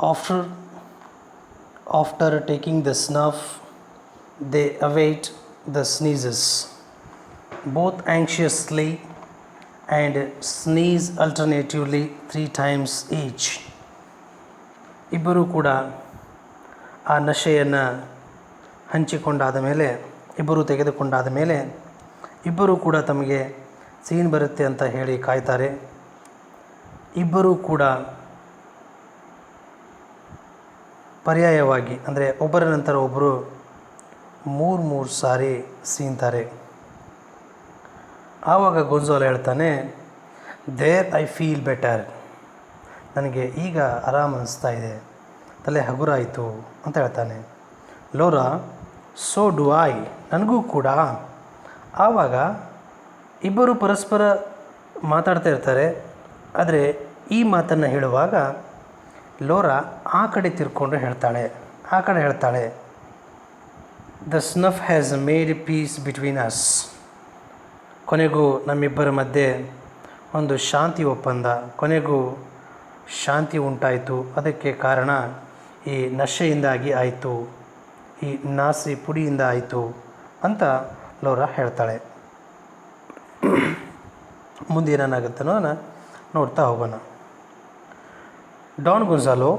After, after taking the snuff, they await the sneezes, both anxiously and sneeze alternatively 3 times each. ಇಬ್ಬರೂ ಕೂಡ ಆ ನಶೆಯನ್ನು ಹಂಚಿಕೊಂಡಾದ ಮೇಲೆ, ಇಬ್ಬರೂ ತೆಗೆದುಕೊಂಡಾದ ಮೇಲೆ ಇಬ್ಬರೂ ಕೂಡ ತಮಗೆ ಸೀನ್ ಬರುತ್ತೆ ಅಂತ ಹೇಳಿ ಕಾಯ್ತಾರೆ. ಇಬ್ಬರೂ ಕೂಡ ಪರ್ಯಾಯವಾಗಿ ಅಂದರೆ ಒಬ್ಬರ ನಂತರ ಒಬ್ಬರು ಮೂರು ಸಾರಿ ಸೀನ್ತಾರೆ. ಆವಾಗ ಗೊಂಜಾಲೊ ಹೇಳ್ತಾನೆ, ದೇರ್ ಐ ಫೀಲ್ ಬೆಟರ್, ನನಗೆ ಈಗ ಆರಾಮ ಅನಿಸ್ತಾ ಇದೆ, ತಲೆ ಹಗುರಾಯಿತು ಅಂತ ಹೇಳ್ತಾನೆ. ಲೋರಾ, ಸೋ ಡು ಐ, ನನಗೂ ಕೂಡ. ಆವಾಗ ಇಬ್ಬರು ಪರಸ್ಪರ ಮಾತಾಡ್ತಾ ಇರ್ತಾರೆ. ಆದರೆ ಈ ಮಾತನ್ನು ಹೇಳುವಾಗ ಲೋರಾ ಆ ಕಡೆ ತಿರ್ಕೊಂಡು ಹೇಳ್ತಾಳೆ, the snuff has made peace between us. ಕೊನೆಗೂ ನಮ್ಮಿಬ್ಬರ ಮಧ್ಯೆ ಒಂದು ಶಾಂತಿ ಒಪ್ಪಂದ, ಕೊನೆಗೂ ಶಾಂತಿ ಉಂಟಾಯಿತು. ಅದಕ್ಕೆ ಕಾರಣ ಈ ನಶೆಯಿಂದಾಗಿ ಆಯಿತು, ಈ ನಾಸಿ ಪುಡಿಯಿಂದ ಆಯಿತು ಅಂತ ಲೋರಾ ಹೇಳ್ತಾಳೆ. ಮುಂದೆ ಏನಾಗುತ್ತೆ ಅನ್ನೋದನ್ನು ನೋಡ್ತಾ ಹೋಗೋಣ. Don Gonzalo,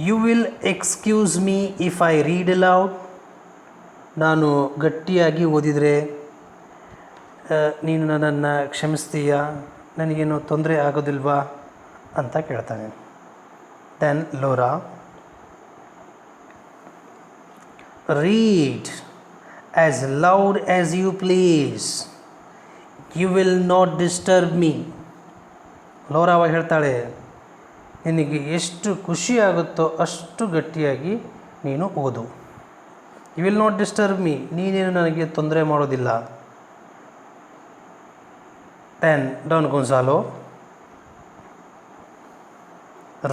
you will excuse me if I read aloud. ನಾನು ಗಟ್ಟಿಯಾಗಿ ಓದಿದರೆ ನೀನು ನನ್ನನ್ನು ಕ್ಷಮಿಸ್ತೀಯಾ, ನನಗೇನು ತೊಂದರೆ ಆಗೋದಿಲ್ವಾ ಅಂತ ಕೇಳ್ತಾನೆ. Then Lora, read as loud as you please, you will not disturb me. Lora ಅವಾಗ ಹೇಳ್ತಾಳೆ, ನಿನಗೆ ಎಷ್ಟು ಖುಷಿಯಾಗುತ್ತೋ ಅಷ್ಟು ಗಟ್ಟಿಯಾಗಿ ನೀನು ಓದು. You will not disturb me, ನೀನೇನು ನನಗೆ ತೊಂದರೆ ಮಾಡೋದಿಲ್ಲ. ದೆನ್ ಡಾನ್ ಗೊಂಜಾಲೊ,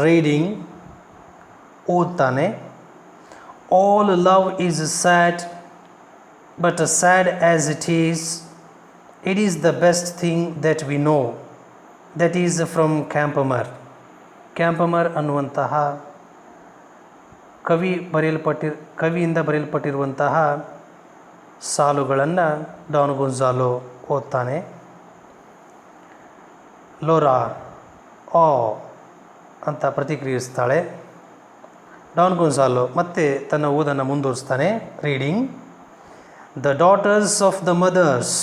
ರೀಡಿಂಗ್, ಓದ್ತಾನೆ. All love is sad, but sad as it is the best thing that we know, that is from Campoamor. Campoamor ಅನ್ನುವಂತಹ ಕವಿಯಿಂದ ಬರೆಯಲ್ಪಟ್ಟಿರುವಂತಹ ಸಾಲುಗಳನ್ನು ಡಾನ್ ಗೊಂಜಾಲೊ ಓದ್ತಾನೆ. ಲೋರಾ ಓ ಅಂತ ಪ್ರತಿಕ್ರಿಯಿಸ್ತಾಳೆ. ಡಾನ್ ಗೊಂಜಾಲೊ ಮತ್ತೆ ತನ್ನ ಓದನ್ನು ಮುಂದುವರಿಸ್ತಾನೆ. Reading, the daughters of the mothers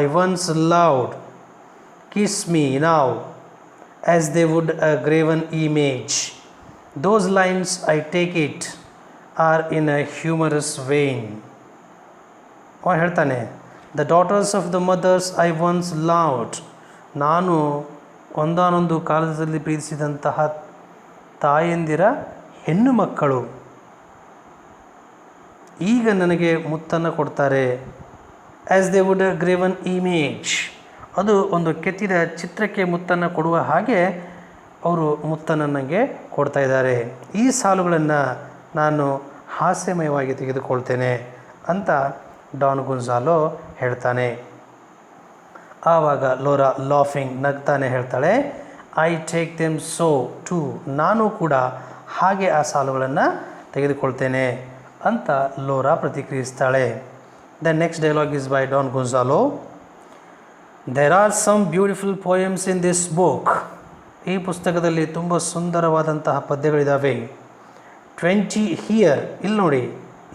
I once loved kiss me now as they would a graven image. Those lines, I take it, are in a humorous vein. ಹೇಳ್ತಾನೆ, the daughters of the mothers I once loved, ನಾನು ಒಂದಾನೊಂದು ಕಾಲದಲ್ಲಿ ಪ್ರೀತಿಸಿದಂತಹ ತಾಯಂದಿರ ಹೆಣ್ಣು ಮಕ್ಕಳು ಈಗ ನನಗೆ ಮುತ್ತನ್ನು ಕೊಡ್ತಾರೆ. As they would a graven image, ಅದು ಒಂದು ಕೆತ್ತಿದ ಚಿತ್ರಕ್ಕೆ ಮುತ್ತನ್ನು ಕೊಡುವ ಹಾಗೆ ಅವರು ಮುತ್ತನ್ನು ನನಗೆ ಕೊಡ್ತಾ ಇದ್ದಾರೆ. ಈ ಸಾಲುಗಳನ್ನು ನಾನು ಹಾಸ್ಯಮಯವಾಗಿ ತೆಗೆದುಕೊಳ್ತೇನೆ ಅಂತ ಡಾನ್ ಗೊಂಜಾಲೊ ಹೇಳ್ತಾನೆ. ಆವಾಗ ಲೋರಾ ಲಾಫಿಂಗ್, ನಗ್ತಾನೆ ಹೇಳ್ತಾಳೆ, I take them so too, ನಾನು ಕೂಡ ಹಾಗೆ ಆ ಸಾಲುಗಳನ್ನು ತೆಗೆದುಕೊಳ್ತೇನೆ ಅಂತ ಲೋರಾ ಪ್ರತಿಕ್ರಿಯಿಸ್ತಾಳೆ. The next dialogue is by Don Gonzalo. There are some beautiful poems in this book. ಈ ಪುಸ್ತಕದಲ್ಲಿ ತುಂಬ ಸುಂದರವಾದಂತಹ ಪದ್ಯಗಳಿದ್ದಾವೆ. 20 ಹಿಯರ್, ಇಲ್ಲಿ ನೋಡಿ,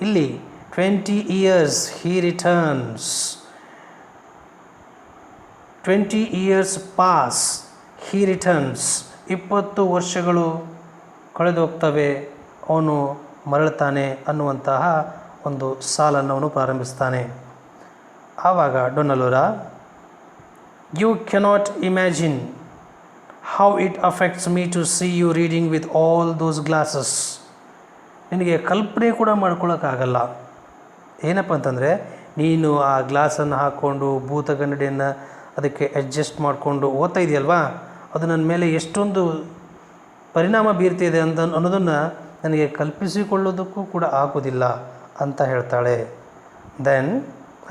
ಇಲ್ಲಿ 20 years he returns, 20 years pass, he returns, 20 ವರ್ಷಗಳು ಕಳೆದು ಹೋಗ್ತವೆ, ಅವನು ಮರಳುತ್ತಾನೆ ಅನ್ನುವಂತಹ ಒಂದು ಸಾಲನ್ನು ಅವನು ಪ್ರಾರಂಭಿಸ್ತಾನೆ. ಆವಾಗ Dona Lora, you cannot imagine how it affects me to see you reading with all those glasses. ನಿನಗೆ ಕಲ್ಪನೆ ಕೂಡ ಮಾಡ್ಕೊಳ್ಳೋಕ್ಕಾಗಲ್ಲ. ಏನಪ್ಪ ಅಂತಂದರೆ, ನೀನು ಆ ಗ್ಲಾಸನ್ನು ಹಾಕ್ಕೊಂಡು ಭೂತಗನ್ನಡಿಯನ್ನು ಅದಕ್ಕೆ ಅಡ್ಜಸ್ಟ್ ಮಾಡಿಕೊಂಡು ಓದ್ತಾ ಇದೆಯಲ್ವಾ, ಅದು ನನ್ನ ಮೇಲೆ ಎಷ್ಟೊಂದು ಪರಿಣಾಮ ಬೀರ್ತಿದೆ ಅನ್ನೋದನ್ನು ನನಗೆ ಕಲ್ಪಿಸಿಕೊಳ್ಳೋದಕ್ಕೂ ಕೂಡ ಆಗೋದಿಲ್ಲ ಅಂತ ಹೇಳ್ತಾಳೆ. ದೆನ್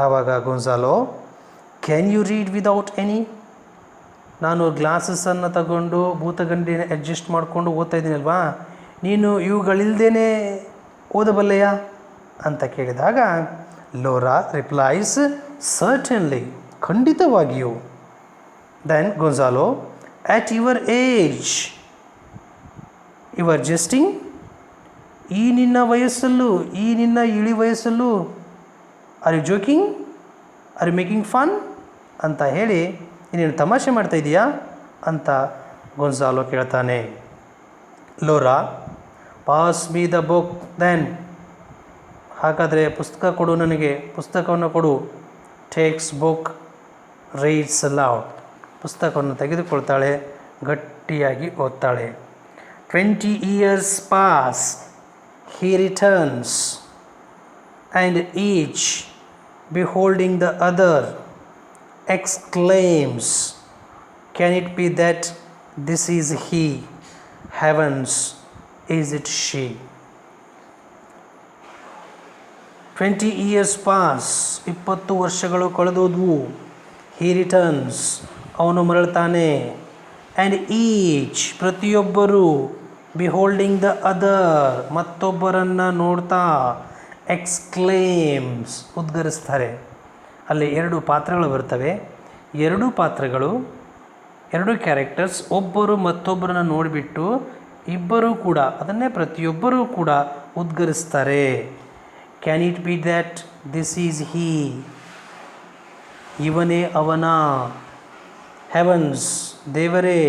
ಆವಾಗ Gonzalo, can you read without any, ನಾನು ಗ್ಲಾಸಸ್ಸನ್ನು ತಗೊಂಡು ಭೂತಗಂಡಿನ ಅಡ್ಜಸ್ಟ್ ಮಾಡಿಕೊಂಡು ಓದ್ತಾ ಇದ್ದೀನಲ್ವಾ, ನೀನು ಇವುಗಳಿಲ್ಲದೇ ಓದಬಲ್ಲೆಯಾ ಅಂತ ಕೇಳಿದಾಗ ಲೋರಾ ರಿಪ್ಲೈಸ್, ಸರ್ಟನ್ಲಿ, ಖಂಡಿತವಾಗಿಯೂ. Then Gonzalo, at your age you are jesting, ಈ ನಿನ್ನ ವಯಸ್ಸಲ್ಲೂ, ಈ ನಿನ್ನ ಇಳಿ ವಯಸ್ಸಲ್ಲೂ, are you joking, are you making fun ಅಂತ ಹೇಳಿ ನೀನು ತಮಾಷೆ ಮಾಡ್ತಾ ಇದೀಯಾ ಅಂತ ಗೊಂಜಾಲೋ ಕೇಳ್ತಾನೆ. Lora, pass me the book then, ಹಾಗಾದರೆ ಪುಸ್ತಕ ಕೊಡು, ನನಗೆ ಪುಸ್ತಕವನ್ನು ಕೊಡು. ಟೇಕ್ಸ್ ಬುಕ್, ರೀಡ್ಸ್ ಲೌಡ್, ಪುಸ್ತಕವನ್ನು ತೆಗೆದುಕೊಳ್ತಾಳೆ, ಗಟ್ಟಿಯಾಗಿ ಓದ್ತಾಳೆ. 20 years pass, he returns, and each, beholding the other, exclaims, can it be that this is he? Heavens, is it she? 20 years pass, 20 ವರ್ಷಗಳು ಕಳೆದೋದ್ವು. he returns, ಅವನು ಮರಳ್ತಾನೆ. ಆ್ಯಂಡ್ ಈಚ್, ಪ್ರತಿಯೊಬ್ಬರು, ಬಿಹೋಲ್ಡಿಂಗ್ the other, ಮತ್ತೊಬ್ಬರನ್ನು ನೋಡ್ತಾ, ಎಕ್ಸ್ಕ್ಲೇಮ್ಸ್, ಉದ್ಗರಿಸ್ತಾರೆ. ಅಲ್ಲಿ 2 ಪಾತ್ರಗಳು ಬರ್ತವೆ. 2 ಪಾತ್ರಗಳು, 2 ಕ್ಯಾರೆಕ್ಟರ್ಸ್ ಒಬ್ಬರು ಮತ್ತೊಬ್ಬರನ್ನು ನೋಡಿಬಿಟ್ಟು ಇಬ್ಬರೂ ಕೂಡ, ಅದನ್ನೇ ಪ್ರತಿಯೊಬ್ಬರೂ ಕೂಡ ಉದ್ಗರಿಸ್ತಾರೆ. Can it be that this is he, ಇವನೇ ಅವನ. ಹೆವನ್ಸ್, ದೇವರೇ.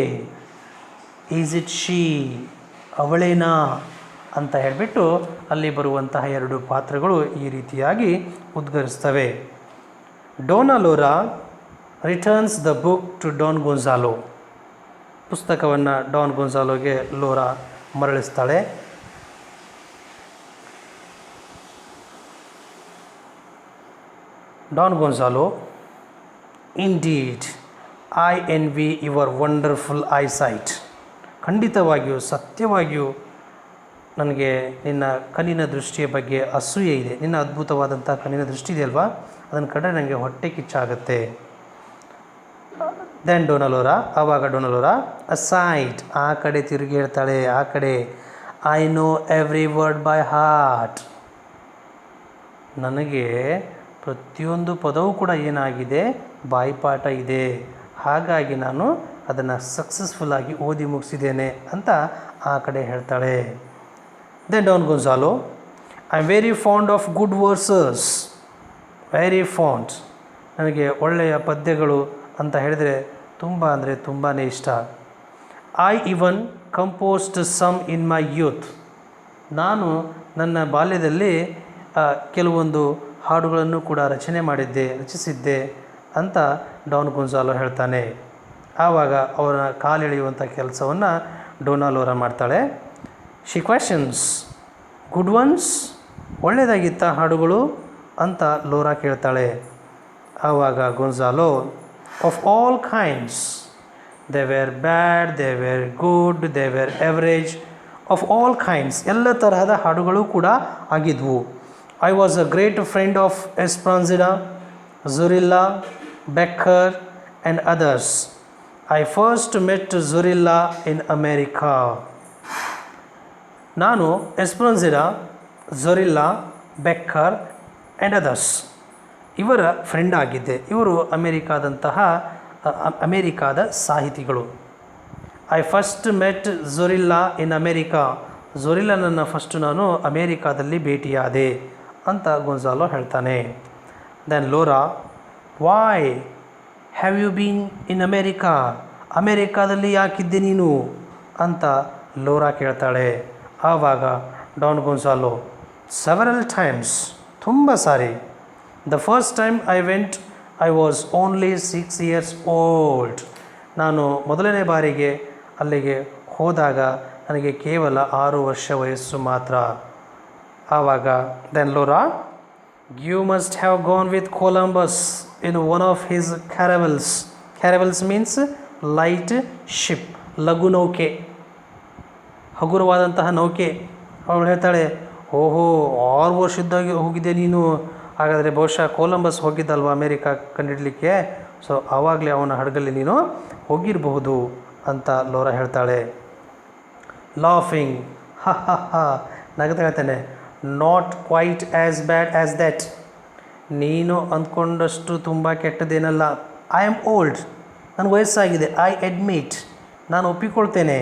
ಈಸ್ ಇಟ್ ಶೀ, ಅವಳೇನಾ ಅಂತ ಹೇಳಿಬಿಟ್ಟು ಅಲ್ಲಿ ಬರುವಂತಹ 2 ಪಾತ್ರಗಳು ಈ ರೀತಿಯಾಗಿ ಉದ್ಗರಿಸ್ತವೆ. Dona Lora returns the book to Don Gonzalo, ಪುಸ್ತಕವನ್ನು ಡಾನ್ ಗೊಂಜಾಲೋಗೆ ಲೋರಾ ಮರಳಿಸ್ತಾಳೆ. Don Gonzalo, indeed I envy your wonderful eyesight, ಖಂಡಿತವಾಗಿಯೂ ಸತ್ಯವಾಗಿಯೂ ನನಗೆ ನಿನ್ನ ಕಣ್ಣಿನ ದೃಷ್ಟಿಯ ಬಗ್ಗೆ ಅಸೂಯೆ ಇದೆ. ನಿನ್ನ ಅದ್ಭುತವಾದಂಥ ಕಣ್ಣಿನ ದೃಷ್ಟಿ ಇದೆಯಲ್ವಾ, ಅದನ್ನು ಕಂಡ್ರೆ ನನಗೆ ಹೊಟ್ಟೆ ಕಿಚ್ಚಾಗುತ್ತೆ. ದೆನ್ ಡೋನಲೋರಾ, ಆವಾಗ ಡೋನಲೋರಾ ಅಸೈಟ್, ಆ ಕಡೆ ತಿರುಗಿ ಹೇಳ್ತಾಳೆ, ಆ ಕಡೆ. I know every word by heart, ನನಗೆ ಪ್ರತಿಯೊಂದು ಪದವೂ ಕೂಡ ಏನಾಗಿದೆ, ಬಾಯಿಪಾಠ ಇದೆ, ಹಾಗಾಗಿ ನಾನು ಅದನ್ನು ಸಕ್ಸಸ್ಫುಲ್ಲಾಗಿ ಓದಿ ಮುಗಿಸಿದ್ದೇನೆ ಅಂತ ಆ ಕಡೆ ಹೇಳ್ತಾಳೆ. Then Don Gonzalo, I am very fond of good verses, very fond, ನನಗೆ ಒಳ್ಳೆಯ ಪದ್ಯಗಳು ಅಂತ ಹೇಳಿದರೆ ತುಂಬ ಅಂದರೆ ತುಂಬಾ ಇಷ್ಟ. I even composed some in my youth, ನಾನು ನನ್ನ ಬಾಲ್ಯದಲ್ಲಿ ಕೆಲವೊಂದು ಹಾಡುಗಳನ್ನು ಕೂಡ ರಚಿಸಿದ್ದೆ ಅಂತ ಡಾನ್ ಗೊಂಜಾಲೋ ಹೇಳ್ತಾನೆ. ಆವಾಗ ಅವರ ಕಾಲೆಳೆಯುವಂಥ ಕೆಲಸವನ್ನು ಡೋನಾಲೋರಾ ಮಾಡ್ತಾಳೆ. ಶಿ ಕ್ವೆಶನ್ಸ್, ಗುಡ್ ಒನ್ಸ್, ಒಳ್ಳೆಯದಾಗಿತ್ತ ಹಾಡುಗಳು ಅಂತ ಲೋರಾ ಕೇಳ್ತಾಳೆ. ಆವಾಗ Gonzalo, of all kinds, they were bad, they were good, they were average, of all kinds, ಎಲ್ಲ ತರಹದ ಹಾಡುಗಳು ಕೂಡ ಆಗಿದ್ವು. I was a great friend of Espronceda, Zorrilla, Becquer and others. I first met Zorrilla in America. ನಾನು Espronceda, Zorrilla, Becquer and others ಇವರ friend ಆಗಿದ್ದೆ. ಇವರು ಅಮೇರಿಕಾದ ಸಾಹಿತಿಗಳು. I first met Zorrilla in America, ಝುರಿಲ್ಲನನ್ನು first ನಾನು ಅಮೇರಿಕಾದಲ್ಲಿ ಭೇಟಿಯಾದೆ ಅಂತ ಗೊಂಜಾಲೋ ಹೇಳ್ತಾನೆ. Then Lora, why have you been in America, ಅಮೇರಿಕಾದಲ್ಲಿ ಯಾಕಿದ್ದೆ ನೀನು ಅಂತ ಲೋರಾ ಕೇಳ್ತಾಳೆ. ಆವಾಗ ಡಾನ್ ಗೊಂಜಾಲೋ, ಸೆವರಲ್ ಟೈಮ್ಸ್, ತುಂಬ ಸಾರಿ. The first time I went I was only 6 years old, ನಾನು ಮೊದಲನೇ ಬಾರಿಗೆ ಅಲ್ಲಿಗೆ ಹೋದಾಗ ನನಗೆ ಕೇವಲ 6 ವರ್ಷ ವಯಸ್ಸು ಮಾತ್ರ. ಆವಾಗ then ಲೋರಾ, you must have gone with Columbus in one of his caravels. Caravels means light ship, ಲಘು ನೌಕೆ, ಹಗುರವಾದಂತಹ ನೌಕೆ. ಅವಳು ಹೇಳ್ತಾಳೆ, ಓಹೋ 6 ವರ್ಷದ್ದಾಗಿ ಹೋಗಿದ್ದೆ ನೀನು, ಹಾಗಾದರೆ ಬಹುಶಃ ಕೊಲಂಬಸ್ ಹೋಗಿದ್ದಲ್ವ ಅಮೇರಿಕಾ ಕಂಡಿಡಲಿಕ್ಕೆ, ಸೊ ಆವಾಗಲೇ ಅವನ ಹಡಗಲ್ಲಿ ನೀನು ಹೋಗಿರಬಹುದು ಅಂತ ಲೋರಾ ಹೇಳ್ತಾಳೆ. ಲಾಫಿಂಗ್, ಹ ಹ ಹ, ನಗ್ತಾ ಹೇಳ್ತಾನೆ. Not quite as bad as that, ನೀನು ಅಂದ್ಕೊಂಡಷ್ಟು ತುಂಬ ಕೆಟ್ಟದೇನಲ್ಲ. ಐ ಆಮ್ ಓಲ್ಡ್, ನನಗೆ ವಯಸ್ಸಾಗಿದೆ. ಐ ಅಡ್ಮಿಟ್, ನಾನು ಒಪ್ಪಿಕೊಳ್ತೇನೆ.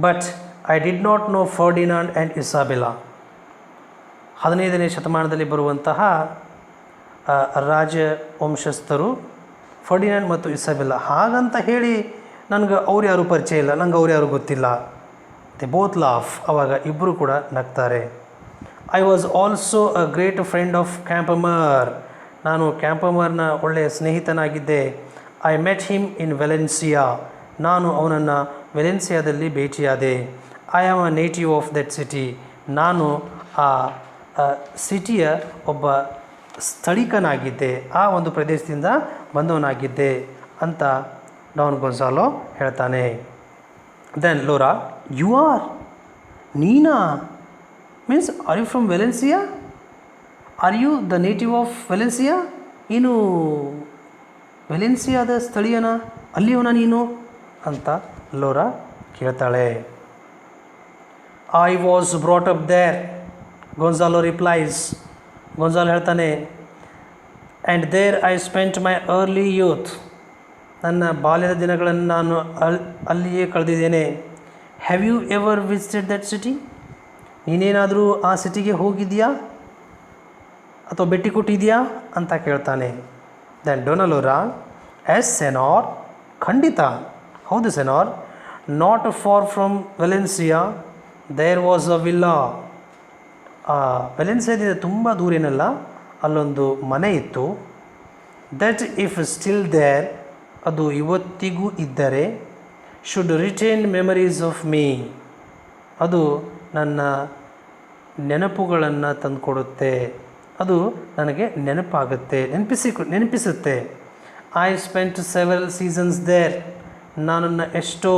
But I did not know Ferdinand and Isabella. 15ನೇ ಶತಮಾನದಲ್ಲಿ ಬರುವಂತಹ ರಾಜವಂಶಸ್ಥರು ಫರ್ಡಿನಾಂಡ್ ಮತ್ತು ಇಸಾಬೆಲ್ಲಾ. ಹಾಗಂತ ಹೇಳಿ ನನಗೆ ಅವ್ರು ಯಾರು ಪರಿಚಯ ಇಲ್ಲ, ನಂಗೆ ಅವ್ರು ಯಾರು ಗೊತ್ತಿಲ್ಲ. ದೆ ಬೋತ್ ಲಾಫ್, ಅವಾಗ ಇಬ್ಬರು ಕೂಡ ನಗ್ತಾರೆ. I was also a great friend of Campoamor, ನಾನು ಕ್ಯಾಂಪಮರ್ನ ಒಳ್ಳೆಯ ಸ್ನೇಹಿತನಾಗಿದ್ದೆ. I met him in Valencia, ನಾನು ಅವನನ್ನು ವೆಲೆನ್ಸಿಯಾದಲ್ಲಿ ಭೇಟಿಯಾದೆ. I am a native of that city, ನಾನು ಆ ಸಿಟಿಯ ಒಬ್ಬ ಸ್ಥಳೀಕನಾಗಿದ್ದೆ, ಆ ಒಂದು ಪ್ರದೇಶದಿಂದ ಬಂದವನಾಗಿದ್ದೆ ಅಂತ ಡಾನ್ ಗೊನ್ಸಾಲೋ ಹೇಳ್ತಾನೆ. ದೆನ್ ಲೋರಾ, ಯು ಆರ್, ನೀನಾ, means are you from Valencia, are you the native of Valencia, ನೀನು ವೆಲೆನ್ಸಿಯಾದ ಸ್ಥಳೀಯನ, ಅಲ್ಲಿಯವನ ನೀನು ಅಂತ ಲೋರಾ ಕೇಳ್ತಾಳೆ. I was brought up there, Gonzalo replies, Gonzalo ಹೇಳ್ತಾನೆ. And there I spent my early youth, ನನ್ನ ಬಾಲ್ಯದ ದಿನಗಳನ್ನು ನಾನು ಅಲ್ಲಿಯೇ ಕಳೆದಿದ್ದೇನೆ. Have you ever visited that city, ನೀನೇನಾದರೂ ಆ ಸಿಟಿಗೆ ಹೋಗಿದೆಯಾ ಅಥವಾ ಭೇಟಿ ಕೊಟ್ಟಿದೆಯಾ ಅಂತ ಕೇಳ್ತಾನೆ. ದೆನ್ ಡೊನಲೋರಾ, ಎಸ್ ಸೆನಾರ್, ಖಂಡಿತ ಹೌದು senor. Not far from Valencia there was a villa, ವೆಲೆನ್ಸಿಯಾದಿಂದ ತುಂಬ ದೂರ ಏನಲ್ಲ, ಅಲ್ಲೊಂದು ಮನೆ ಇತ್ತು. ದಟ್ ಇಫ್ ಸ್ಟಿಲ್ ದೇರ್, ಅದು ಇವತ್ತಿಗೂ ಇದ್ದರೆ, should retain memories of me, ಅದು ನನ್ನ ನೆನಪುಗಳನ್ನು ತಂದುಕೊಡುತ್ತೆ, ಅದು ನನಗೆ ನೆನಪಾಗುತ್ತೆ, ನೆನಪಿಸುತ್ತೆ. I spent several seasons there, ನಾನನ್ನು ಎಷ್ಟೋ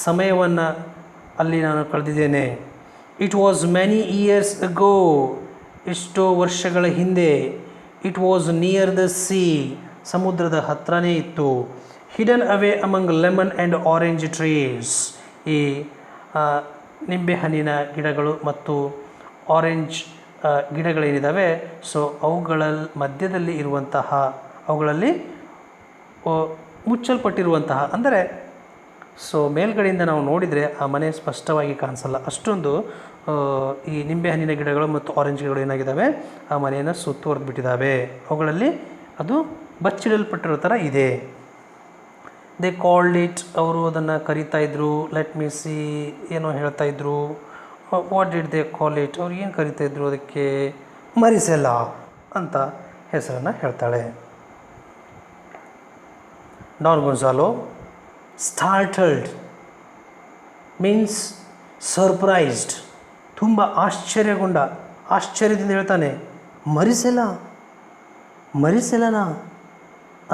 ಸಮಯವನ್ನು ಅಲ್ಲಿ ನಾನು ಕಳೆದಿದ್ದೇನೆ. It was many years ago, ಎಷ್ಟೋ ವರ್ಷಗಳ ಹಿಂದೆ. It was near the sea, ಸಮುದ್ರದ ಹತ್ರನೇ ಇತ್ತು. Hidden away among lemon and orange trees, ಈ ನಿಂಬೆಹಣ್ಣಿನ ಗಿಡಗಳು ಮತ್ತು ಆರೆಂಜ್ ಗಿಡಗಳೇನಿದ್ದಾವೆ, ಸೊ ಅವುಗಳ ಮಧ್ಯದಲ್ಲಿ ಇರುವಂತಹ, ಅವುಗಳಲ್ಲಿ ಮುಚ್ಚಲ್ಪಟ್ಟಿರುವಂತಹ, ಅಂದರೆ ಸೊ ಮೇಲ್ಗಡೆಯಿಂದ ನಾವು ನೋಡಿದರೆ ಆ ಮನೆ ಸ್ಪಷ್ಟವಾಗಿ ಕಾಣಿಸಲ್ಲ, ಅಷ್ಟೊಂದು ಈ ನಿಂಬೆಹಣ್ಣಿನ ಗಿಡಗಳು ಮತ್ತು ಆರೆಂಜ್ ಗಿಡಗಳು ಏನಾಗಿದ್ದಾವೆ, ಆ ಮನೆಯನ್ನು ಸುತ್ತುವರೆದು ಬಿಟ್ಟಿದ್ದಾವೆ, ಅವುಗಳಲ್ಲಿ ಅದು ಬಚ್ಚಿಡಲ್ಪಟ್ಟಿರೋ ಥರ ಇದೆ. ದೇ ಕಾಲ್ಡ್ ಇಟ್, ಅವರು ಅದನ್ನು ಕರಿತಾಯಿದ್ರು. ಲೆಟ್ ಮೀ ಸಿ, ಏನೋ ಹೇಳ್ತಾಯಿದ್ರು. What did they call it, ಅವ್ರು ಏನು ಕರಿತಾಯಿದ್ರು ಅದಕ್ಕೆ, ಮರಿಸೆಲ್ಲ ಅಂತ ಹೆಸರನ್ನು ಹೇಳ್ತಾಳೆ. Don Gonzalo, startled means surprised, ತುಂಬ ಆಶ್ಚರ್ಯದಿಂದ ಹೇಳ್ತಾನೆ. ಮರಿಸೆಲನಾ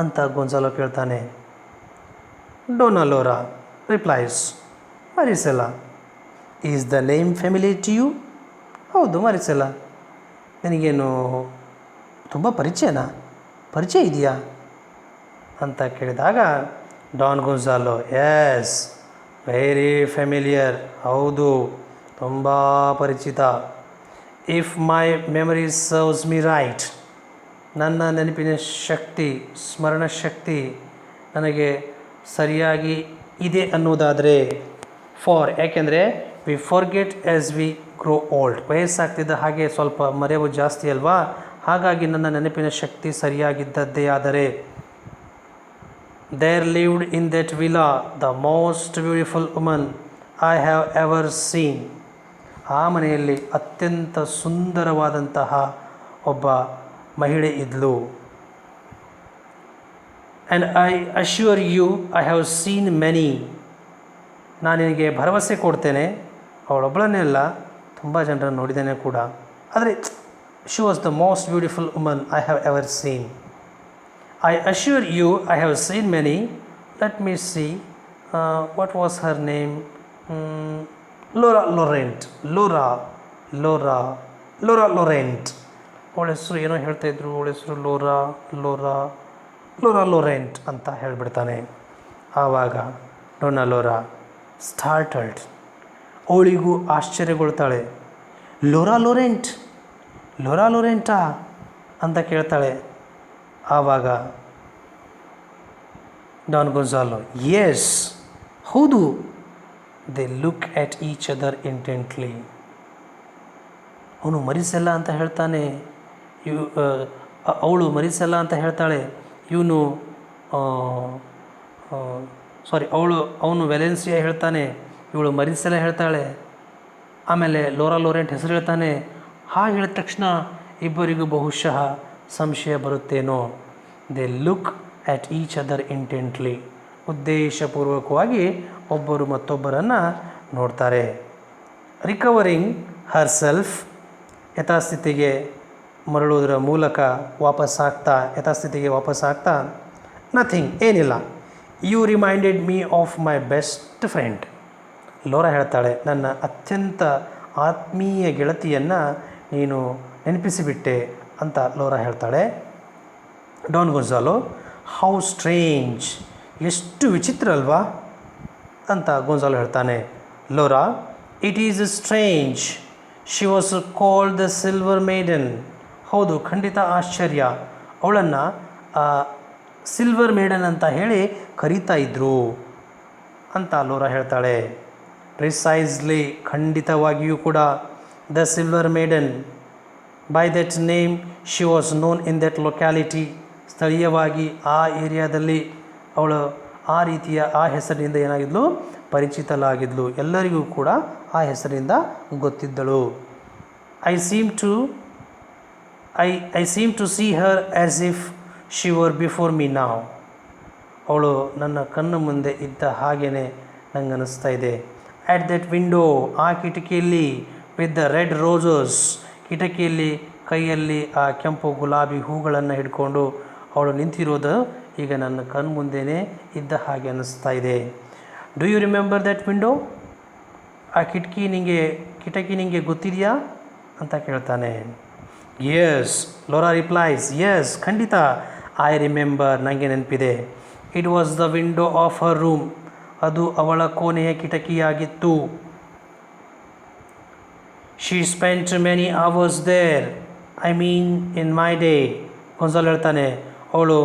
ಅಂತ ಗೊನ್ಸಾಲೋ ಕೇಳ್ತಾನೆ. Dona Lora replies, Maricela is the name familiar to you, ಹೌದು ಮರಿಸೆಲಾ, ನಿನಗೇನು ತುಂಬ ಪರಿಚಯ ಇದೆಯಾ ಅಂತ ಕೇಳಿದಾಗ Don Gonzalo, yes very familiar, ಹೌದು ತುಂಬ ಪರಿಚಿತ. If my memory serves me right, ನನ್ನ ನೆನಪಿನ ಶಕ್ತಿ, ಸ್ಮರಣ ಶಕ್ತಿ ನನಗೆ ಸರಿಯಾಗಿ ಇದೆ ಅನ್ನೋದಾದರೆ, ಯಾಕೆಂದರೆ we forget as we grow old, ವಯಸ್ಸಾಗ್ತಿದ್ದ ಹಾಗೆ ಸ್ವಲ್ಪ ಮರೆವು ಜಾಸ್ತಿ ಅಲ್ವಾ, ಹಾಗಾಗಿ ನನ್ನ ನೆನಪಿನ ಶಕ್ತಿ ಸರಿಯಾಗಿದ್ದದ್ದೇ ಆದರೆ, there lived in that villa the most beautiful woman I have ever seen, ಆ ಮನೆಯಲ್ಲಿ ಅತ್ಯಂತ ಸುಂದರವಾದಂತಹ ಒಬ್ಬ ಮಹಿಳೆ ಇದ್ಲು. And I assure you I have seen many, ನಾನು ನಿನಗೆ ಭರವಸೆ ಕೊಡ್ತೇನೆ, ಅವಳೊಬ್ಬಳನ್ನೇ ಅಲ್ಲ ತುಂಬ ಜನರನ್ನು ನೋಡಿದ್ದೇನೆ ಕೂಡ, ಆದರೆ she was the most beautiful woman I have ever seen. I assure you I have seen many, let me see, what was her name, Lora Llorente. ಅವಳ ಹೆಸರು ಏನೋ ಹೇಳ್ತಾಯಿದ್ರು, ಅವಳ ಹೆಸರು ಲೋರಾ ಲೋರಾ ಲೋರಾ ಲೋರೆಂಟ್ ಅಂತ ಹೇಳಿಬಿಡ್ತಾನೆ. ಆವಾಗ ಡೊನ್ನಾ ಲೋರಾ ಸ್ಟಾರ್ಟಲ್ಡ್, ಅವಳಿಗೂ ಆಶ್ಚರ್ಯಗೊಳ್ತಾಳೆ. ಲೋರಾ ಲೋರೆಂಟ್, ಲೋರಾ ಲೋರೆಂಟಾ ಅಂತ ಕೇಳ್ತಾಳೆ. ಆವಾಗ ಡಾನ್ ಗೊನ್ಸಾಲೋ, ಎಸ್ ಹೌದು. They look at each other intently. ಅವನು ಮರಿಸಲ್ಲ ಅಂತ ಹೇಳ್ತಾನೆ, ಅವಳು ಮರಿಸಲ್ಲ ಅಂತ ಹೇಳ್ತಾಳೆ. ಇವನು ಅವನು ವೆಲೆನ್ಸಿಯಾ ಹೇಳ್ತಾನೆ, ಇವಳು ಮರಿಸಲ್ಲ ಹೇಳ್ತಾಳೆ. ಆಮೇಲೆ ಲೋರಾ ಲೋರೆಂಟ್ ಹೆಸರು ಹೇಳ್ತಾನೆ. ಹಾಗೆ ಹೇಳಿದ ತಕ್ಷಣ ಇಬ್ಬರಿಗೂ ಬಹುಶಃ ಸಂಶಯ ಬರುತ್ತೇನೋ. They look at each other intently. ಉದ್ದೇಶಪೂರ್ವಕವಾಗಿ ಒಬ್ಬರು ಮತ್ತೊಬ್ಬರನ್ನು ನೋಡ್ತಾರೆ. ರಿಕವರಿಂಗ್ ಹರ್ ಸೆಲ್ಫ್, ಯಥಾಸ್ಥಿತಿಗೆ ಮರಳುವುದರ ಮೂಲಕ ಯಥಾಸ್ಥಿತಿಗೆ ವಾಪಸ್ಸಾಗ್ತಾ, ನಥಿಂಗ್, ಏನಿಲ್ಲ. You reminded me of my best friend. Laura ಹೇಳ್ತಾಳೆ, ನನ್ನ ಅತ್ಯಂತ ಆತ್ಮೀಯ ಗೆಳತಿಯನ್ನು ನೀನು ನೆನಪಿಸಿಬಿಟ್ಟೆ ಅಂತ ಲೋರಾ ಹೇಳ್ತಾಳೆ. ಡಾನ್ ಗೊನ್ಸಾಲೋ, ಹೌ ಸ್ಟ್ರೇಂಜ್, ಎಷ್ಟು ವಿಚಿತ್ರ ಅಲ್ವಾ ಅಂತ ಗೊನ್ಸಾಲೋ ಹೇಳ್ತಾನೆ. ಲೋರಾ, it is strange, she was called the silver maiden. ಹೌದು, ಖಂಡಿತ ಆಶ್ಚರ್ಯ, ಅವಳನ್ನು ಸಿಲ್ವರ್ ಮೇಡನ್ ಅಂತ ಹೇಳಿ ಕರೀತಾ ಇದ್ರು ಅಂತ ಲೋರಾ ಹೇಳ್ತಾಳೆ. ಪ್ರಿಸೈಸ್ಲಿ, ಖಂಡಿತವಾಗಿಯೂ ಕೂಡ. The silver maiden, by that name she was known in that locality. ಸ್ಥಳೀಯವಾಗಿ ಆ ಏರಿಯಾದಲ್ಲಿ ಅವಳು ಆ ರೀತಿಯ ಆ ಹೆಸರಿನಿಂದ ಏನಾಗಿದ್ಲು, ಪರಿಚಿತಲಾಗಿದ್ಲು. ಎಲ್ಲರಿಗೂ ಕೂಡ ಆ ಹೆಸರಿನಿಂದ ಗೊತ್ತಿದ್ದಳು. I seem to see her as if she were before me now. ಅವಳು ನನ್ನ ಕಣ್ಣು ಮುಂದೆ ಇದ್ದ ಹಾಗೇ ನಂಗೆ ಅನ್ನಿಸ್ತಾ ಇದೆ. ಆ್ಯಟ್ ದಟ್ ವಿಂಡೋ, ಆ ಕಿಟಕಿಯಲ್ಲಿ, ವಿತ್ ದ ರೆಡ್ ರೋಸಸ್, ಕಿಟಕಿಯಲ್ಲಿ ಕೈಯಲ್ಲಿ ಆ ಕೆಂಪು ಗುಲಾಬಿ ಹೂಗಳನ್ನು ಹಿಡ್ಕೊಂಡು ಅವಳು ನಿಂತಿರೋದು ಈಗ ನನ್ನ ಕಣ್ಣು ಮುಂದೆಯೇ ಇದ್ದ ಹಾಗೆ ಅನ್ನಿಸ್ತಾ ಇದೆ. Do you remember that window? ಆ ಕಿಟಕಿ ನಿಮಗೆ ಗೊತ್ತಿದೆಯಾ ಅಂತ ಕೇಳ್ತಾನೆ. ಎಸ್, ಲೋರಾ ರಿಪ್ಲೈಸ್, ಎಸ್, ಖಂಡಿತ, ಐ ರಿಮೆಂಬರ್, ನನಗೆ ನೆನಪಿದೆ. It was the window of her room, ಅದು ಅವಳ ಕೋಣೆಯ ಕಿಟಕಿಯಾಗಿತ್ತು. She spent many hours there, I mean in my day. Gonzalo ಹೇಳ್ತಾನೆ, ಅವಳು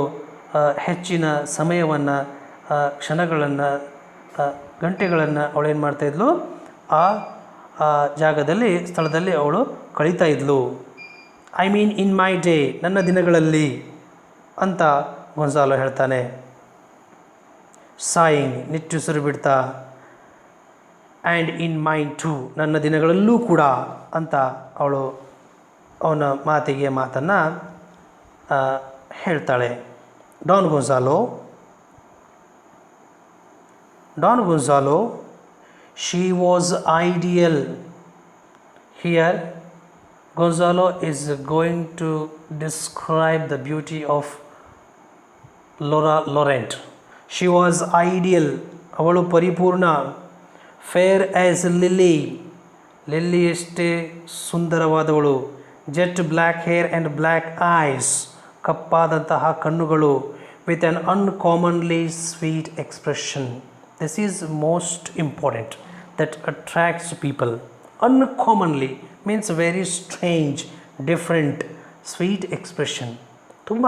ಹೆಚ್ಚಿನ ಸಮಯವನ್ನು, ಕ್ಷಣಗಳನ್ನು, ಗಂಟೆಗಳನ್ನು ಅವಳೇನು ಮಾಡ್ತಾಯಿದ್ಲು, ಆ ಸ್ಥಳದಲ್ಲಿ ಅವಳು ಕಳೀತಾ ಇದ್ಲು. I mean in my day, ನನ್ನ ದಿನಗಳಲ್ಲಿ ಅಂತ ಗೊನ್ಸಾಲೋ ಹೇಳ್ತಾನೆ. ಸಾಯಿಂಗ್, ನಿಟ್ಟುಸಿರು ಬಿಡ್ತಾ, ಆ್ಯಂಡ್ ಇನ್ ಮೈನ್ ಟು, ನನ್ನ ದಿನಗಳಲ್ಲೂ ಕೂಡ ಅಂತ ಅವನ ಮಾತನ್ನು ಹೇಳ್ತಾಳೆ. Don ಗೊನ್ಸಾಲೋ, she was ideal. Here Gonzalo is going to describe the beauty of Laura Laurent. She was ideal, ಅವಳು ಪರಿಪೂರ್ಣ. ಫೇರ್ ಆ್ಯಸ್ ಲಿಲ್ಲಿ, ಲಿಲ್ಲಿಯಷ್ಟೇ ಸುಂದರವಾದವಳು. Jet black hair and black eyes, ಕಪ್ಪಾದಂತಹ ಕಣ್ಣುಗಳು. With an uncommonly sweet expression. This is most important, that attracts people. Uncommonly means very strange, different, sweet expression. ತುಂಬ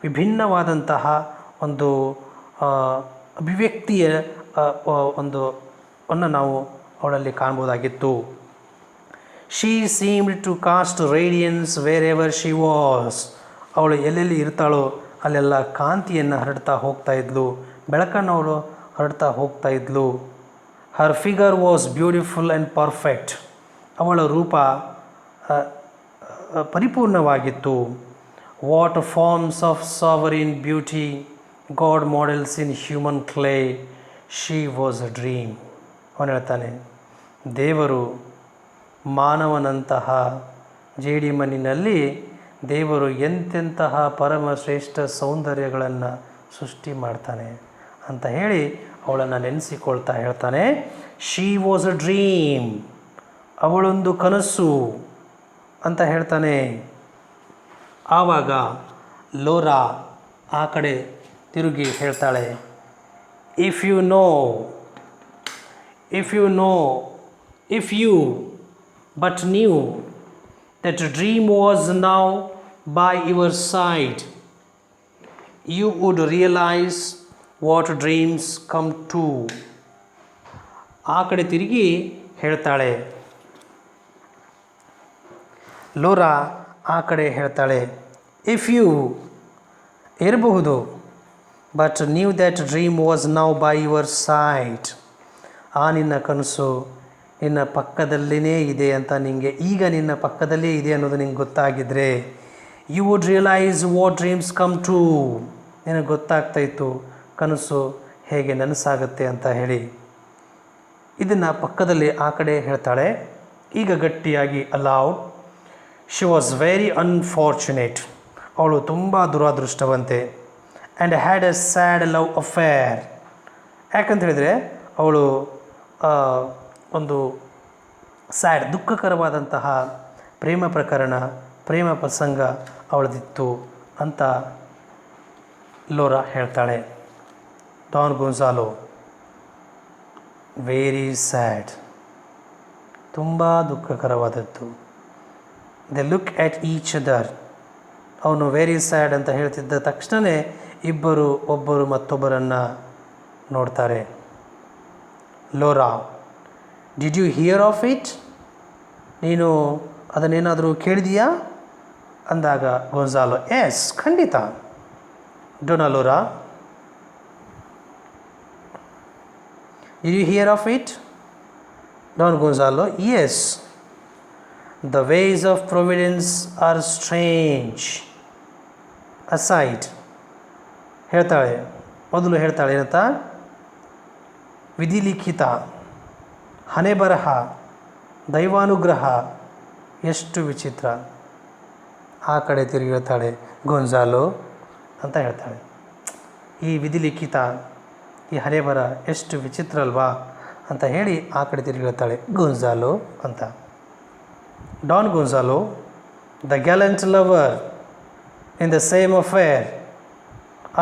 ವಿಭಿನ್ನವಾದಂತಹ ಒಂದು ಅಭಿವ್ಯಕ್ತಿಯ ಅನ್ನು ನಾವು ಅವಳಲ್ಲಿ ಕಾಣ್ಬೋದಾಗಿತ್ತು. She seemed to cast radiance wherever she was. ಅವಳು ಎಲ್ಲೆಲ್ಲಿ ಇರ್ತಾಳೋ ಅಲ್ಲೆಲ್ಲ ಕಾಂತಿಯನ್ನು ಹರಡ್ತಾ ಹೋಗ್ತಾ ಇದ್ಲು, ಬೆಳಕನ್ನು ಅವಳು ಹರಡ್ತಾ ಹೋಗ್ತಾ ಇದ್ಲು. Her figure was beautiful and perfect. ಅವಳ ರೂಪ ಪರಿಪೂರ್ಣವಾಗಿತ್ತು. What forms of sovereign beauty God models in human clay, she was a dream. ಅವನು ಹೇಳ್ತಾನೆ, ದೇವರು ಮಾನವನಂತಹ ಜೇಡಿಮಣ್ಣಿನಲ್ಲಿ ದೇವರು ಎಂತೆಂತಹ ಪರಮಶ್ರೇಷ್ಠ ಸೌಂದರ್ಯಗಳನ್ನು ಸೃಷ್ಟಿ ಮಾಡ್ತಾನೆ ಅಂತ ಹೇಳಿ ಅವಳನ್ನು ನೆನೆಸಿಕೊಳ್ತಾ ಹೇಳ್ತಾನೆ. ಶಿ ವಾಸ್ ಅ ಡ್ರೀಮ್, ಅವಳೊಂದು ಕನಸು ಅಂತ ಹೇಳ್ತಾನೆ. ಆವಾಗ ಲೋರಾ ಆ ಕಡೆ ತಿರುಗಿ ಹೇಳ್ತಾಳೆ, if you but knew that dream was now by your side, you would realize what dreams come to. ಆ ಕಡೆ ತಿರುಗಿ ಹೇಳ್ತಾಳೆ, ಲೋರಾ ಆ ಕಡೆ ಹೇಳ್ತಾಳೆ, ಇಫ್ ಯು ಇರಬಹುದು, but new that dream was now by your side, ಆ ನಿನ್ನ ಕನಸು ನಿನ್ನ ಪಕ್ಕದಲ್ಲೇ ಇದೆ ಅಂತ ನಿನಗೆ ಈಗ ನಿನ್ನ ಪಕ್ಕದಲ್ಲೇ ಇದೆ ಅನ್ನೋದು ನಿಂಗೆ ಗೊತ್ತಾಗಿದ್ದರೆ, you would realize what dreams come true, ನಿನಗೆ ಗೊತ್ತಾಗ್ತಾಯಿತ್ತು ಕನಸು ಹೇಗೆ ನನಸಾಗುತ್ತೆ ಅಂತ ಹೇಳಿ. ಇದನ್ನು ಪಕ್ಕದಲ್ಲಿ ಆ ಕಡೆ ಹೇಳ್ತಾಳೆ. ಈಗ ಗಟ್ಟಿಯಾಗಿ aloud, she was very unfortunate, ಅವಳು ತುಂಬ ದುರಾದೃಷ್ಟವಂತೆ. And had a sad love affair, ಯಾಕಂತ ಹೇಳಿದರೆ ಅವಳು ಒಂದು ಸ್ಯಾಡ್ ದುಃಖಕರವಾದಂತಹ ಪ್ರೇಮ ಪ್ರಸಂಗ ಅವಳದಿತ್ತು ಅಂತ ಲೋರಾ ಹೇಳ್ತಾಳೆ. ಡಾನ್ ಗೊನ್ಸಾಲೋ, ವೆರಿ ಸ್ಯಾಡ್, ತುಂಬ ದುಃಖಕರವಾದದ್ದು. They look at each other, ಅವನು ವೆರಿ ಸ್ಯಾಡ್ ಅಂತ ಹೇಳ್ತಿದ್ದ ತಕ್ಷಣವೇ ಒಬ್ಬರು ಮತ್ತೊಬ್ಬರನ್ನು ನೋಡ್ತಾರೆ. Lora, did you hear of it, ನೀನು ಅದನ್ನೇನಾದರೂ ಕೇಳಿದೀಯಾ ಅಂದಾಗ ಗೊನ್ಸಾಲೋ, ಎಸ್, ಖಂಡಿತ. Dona Lora, did you hear of it? Don Gonzalo, yes. The ways of providence are strange. Aside ಮೊದಲು ಹೇಳ್ತಾಳೆ ಏನಂತ, ವಿಧಿಲಿಖಿತ, ಹಣೆ ಬರಹ, ದೈವಾನುಗ್ರಹ ಎಷ್ಟು ವಿಚಿತ್ರ. ಆ ಕಡೆ ತಿರುಗಿ ಹೇಳ್ತಾಳೆ ಗೊನ್ಸಾಲೋ ಅಂತ ಹೇಳ್ತಾಳೆ, ಈ ವಿಧಿಲಿಖಿತ, ಈ ಹಣೆ ಬರ ಎಷ್ಟು ವಿಚಿತ್ರ ಅಲ್ವಾ ಅಂತ ಹೇಳಿ ಆ ಕಡೆ ತಿರುಗಿ ಹೇಳ್ತಾಳೆ ಗೊನ್ಸಾಲೋ ಅಂತ. Don Gonzalo, the gallant lover in the same affair,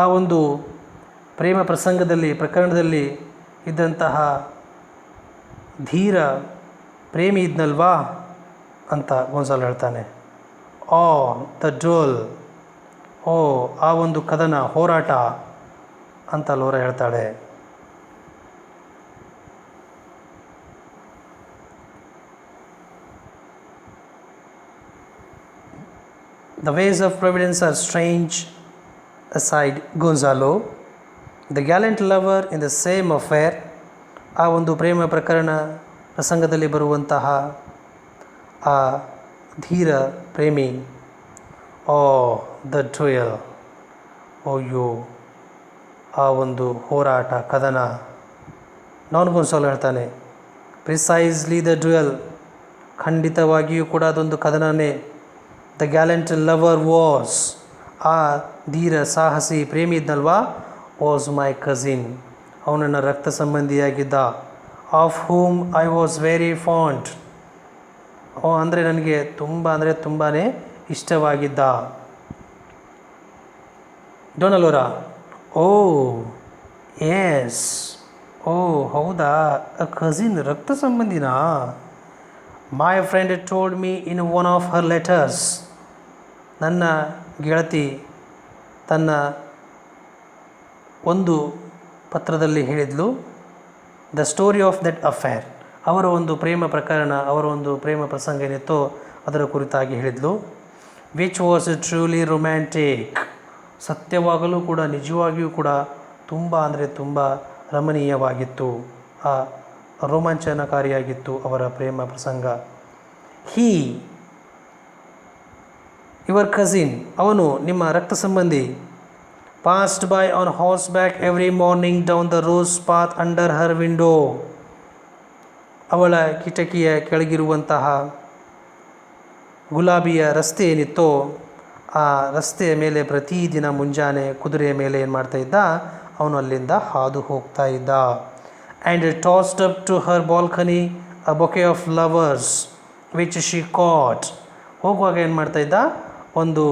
ಆ ಒಂದು ಪ್ರೇಮ ಪ್ರಕರಣದಲ್ಲಿ ಇದ್ದಂತಹ ಧೀರ ಪ್ರೇಮಿ ಇದ್ನಲ್ವಾ ಅಂತ ಗೊನ್ಸಾಲೋ ಹೇಳ್ತಾನೆ. ಓ ದ ಡ್ಯೂಯಲ್, ಓ ಆ ಒಂದು ಕದನ, ಹೋರಾಟ ಅಂತ ಲೋರಾ ಹೇಳ್ತಾಳೆ. The ways of providence are strange aside Gonzalo, the gallant lover in the same affair, ಆ ಒಂದು ಪ್ರೇಮ ಪ್ರಸಂಗದಲ್ಲಿ ಬರುವಂತಹ ಆ ಧೀರ ಪ್ರೇಮಿ. ಓ ದ ಡ್ಯೂಯಲ್, ಓಯ್ಯೋ ಆ ಒಂದು ಹೋರಾಟ, ಕದನ. ಡಾನ್ ಗೊನ್ಸಾಲೋ ಹೇಳ್ತಾನೆ, ಪ್ರಿಸೈಸ್ಲಿ ದ ಡ್ಯೂಯಲ್, ಖಂಡಿತವಾಗಿಯೂ ಕೂಡ ಅದೊಂದು ಕದನನೇ. ದ ಗ್ಯಾಲೆಂಟ್ ಲವರ್ ವಾಸ್, ಆ ಧೀರ ಸಾಹಸಿ ಪ್ರೇಮಿ ಇದ್ನಲ್ವಾ, ವಾಸ್ ಮೈ ಕಸಿನ್, ಅವನು ನನ್ನ ರಕ್ತ ಸಂಬಂಧಿಯಾಗಿದ್ದ. Of whom I was very fond, ಅಂದರೆ ನನಗೆ ತುಂಬಾ ಇಷ್ಟವಾಗಿದ್ದ. ಡೋನಾ ಲೋರಾ, ಓ ಎಸ್, ಓ ಹೌದಾ, ಅ ಕಸಿನ್, ರಕ್ತ ಸಂಬಂಧಿನಾ. My friend told me in one of her letters, ನನ್ನ ಗೆಳತಿ ತನ್ನ ಒಂದು ಪತ್ರದಲ್ಲಿ ಹೇಳಿದ್ಲು, the story of that affair, ಅವರ ಒಂದು ಪ್ರೇಮ ಪ್ರಸಂಗ ಏನಿತ್ತೋ ಅದರ ಕುರಿತಾಗಿ ಹೇಳಿದ್ಲು. ವಿಚ್ ವಾಸ್ ಟ್ರೂಲಿ ರೊಮ್ಯಾಂಟಿಕ್, ಸತ್ಯವಾಗಲೂ ಕೂಡ ನಿಜವಾಗಿಯೂ ಕೂಡ ತುಂಬ ರಮಣೀಯವಾಗಿತ್ತು, ಆ ರೋಮಾಂಚನಕಾರಿಯಾಗಿತ್ತು ಅವರ ಪ್ರೇಮ ಪ್ರಸಂಗ. ಹೀ ಯುವರ್ ಕಸಿನ್, ಅವನು ನಿಮ್ಮ ರಕ್ತ ಸಂಬಂಧಿ, passed by on horseback every morning down the rose path under her window, ಅವಳ ಕಿಟಕಿಯ ಕೆಳಗಿರುವಂತಹ ಗುಲಾಬಿಯ ರಸ್ತೆ ಏನಿತ್ತೋ ಆ ರಸ್ತೆಯ ಮೇಲೆ ಪ್ರತಿದಿನ ಮುಂಜಾನೆ ಕುದುರೆಯ ಮೇಲೆ ಏನು ಮಾಡ್ತಾ ಇದ್ದ, ಅವನು ಅಲ್ಲಿಂದ ಹಾದು ಹೋಗ್ತಾ ಇದ್ದ. And tossed up to her balcony a bouquet of flowers which she caught, ಹೋಗುವಾಗ ಏನು ಮಾಡ್ತಾ ಇದ್ದ, ಒಂದು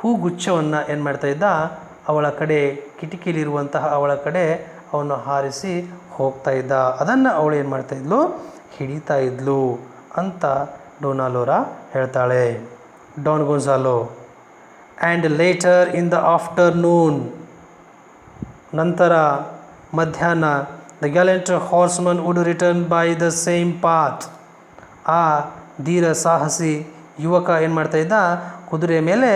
ಹೂಗುಚ್ಛವನ್ನು ಏನು ಮಾಡ್ತಾ ಇದ್ದ, ಅವಳ ಕಡೆ ಕಿಟಕಿಲಿರುವಂತಹ ಅವಳ ಕಡೆ ಅವನು ಹಾರಿಸಿ ಹೋಗ್ತಾ ಇದ್ದ. ಅದನ್ನು ಅವಳು ಏನು ಮಾಡ್ತಾಯಿದ್ಲು, ಹಿಡಿತಾ ಇದ್ಲು ಅಂತ ಡೋನಾ ಲೋರಾ ಹೇಳ್ತಾಳೆ. Don Gonzalo and later in the afternoon, ನಂತರ ಮಧ್ಯಾಹ್ನ the gallant horseman would return by the same path, ಆ ಧೀರ ಸಾಹಸಿ ಯುವಕ ಏನು ಮಾಡ್ತಾ ಇದ್ದ, ಕುದುರೆ ಮೇಲೆ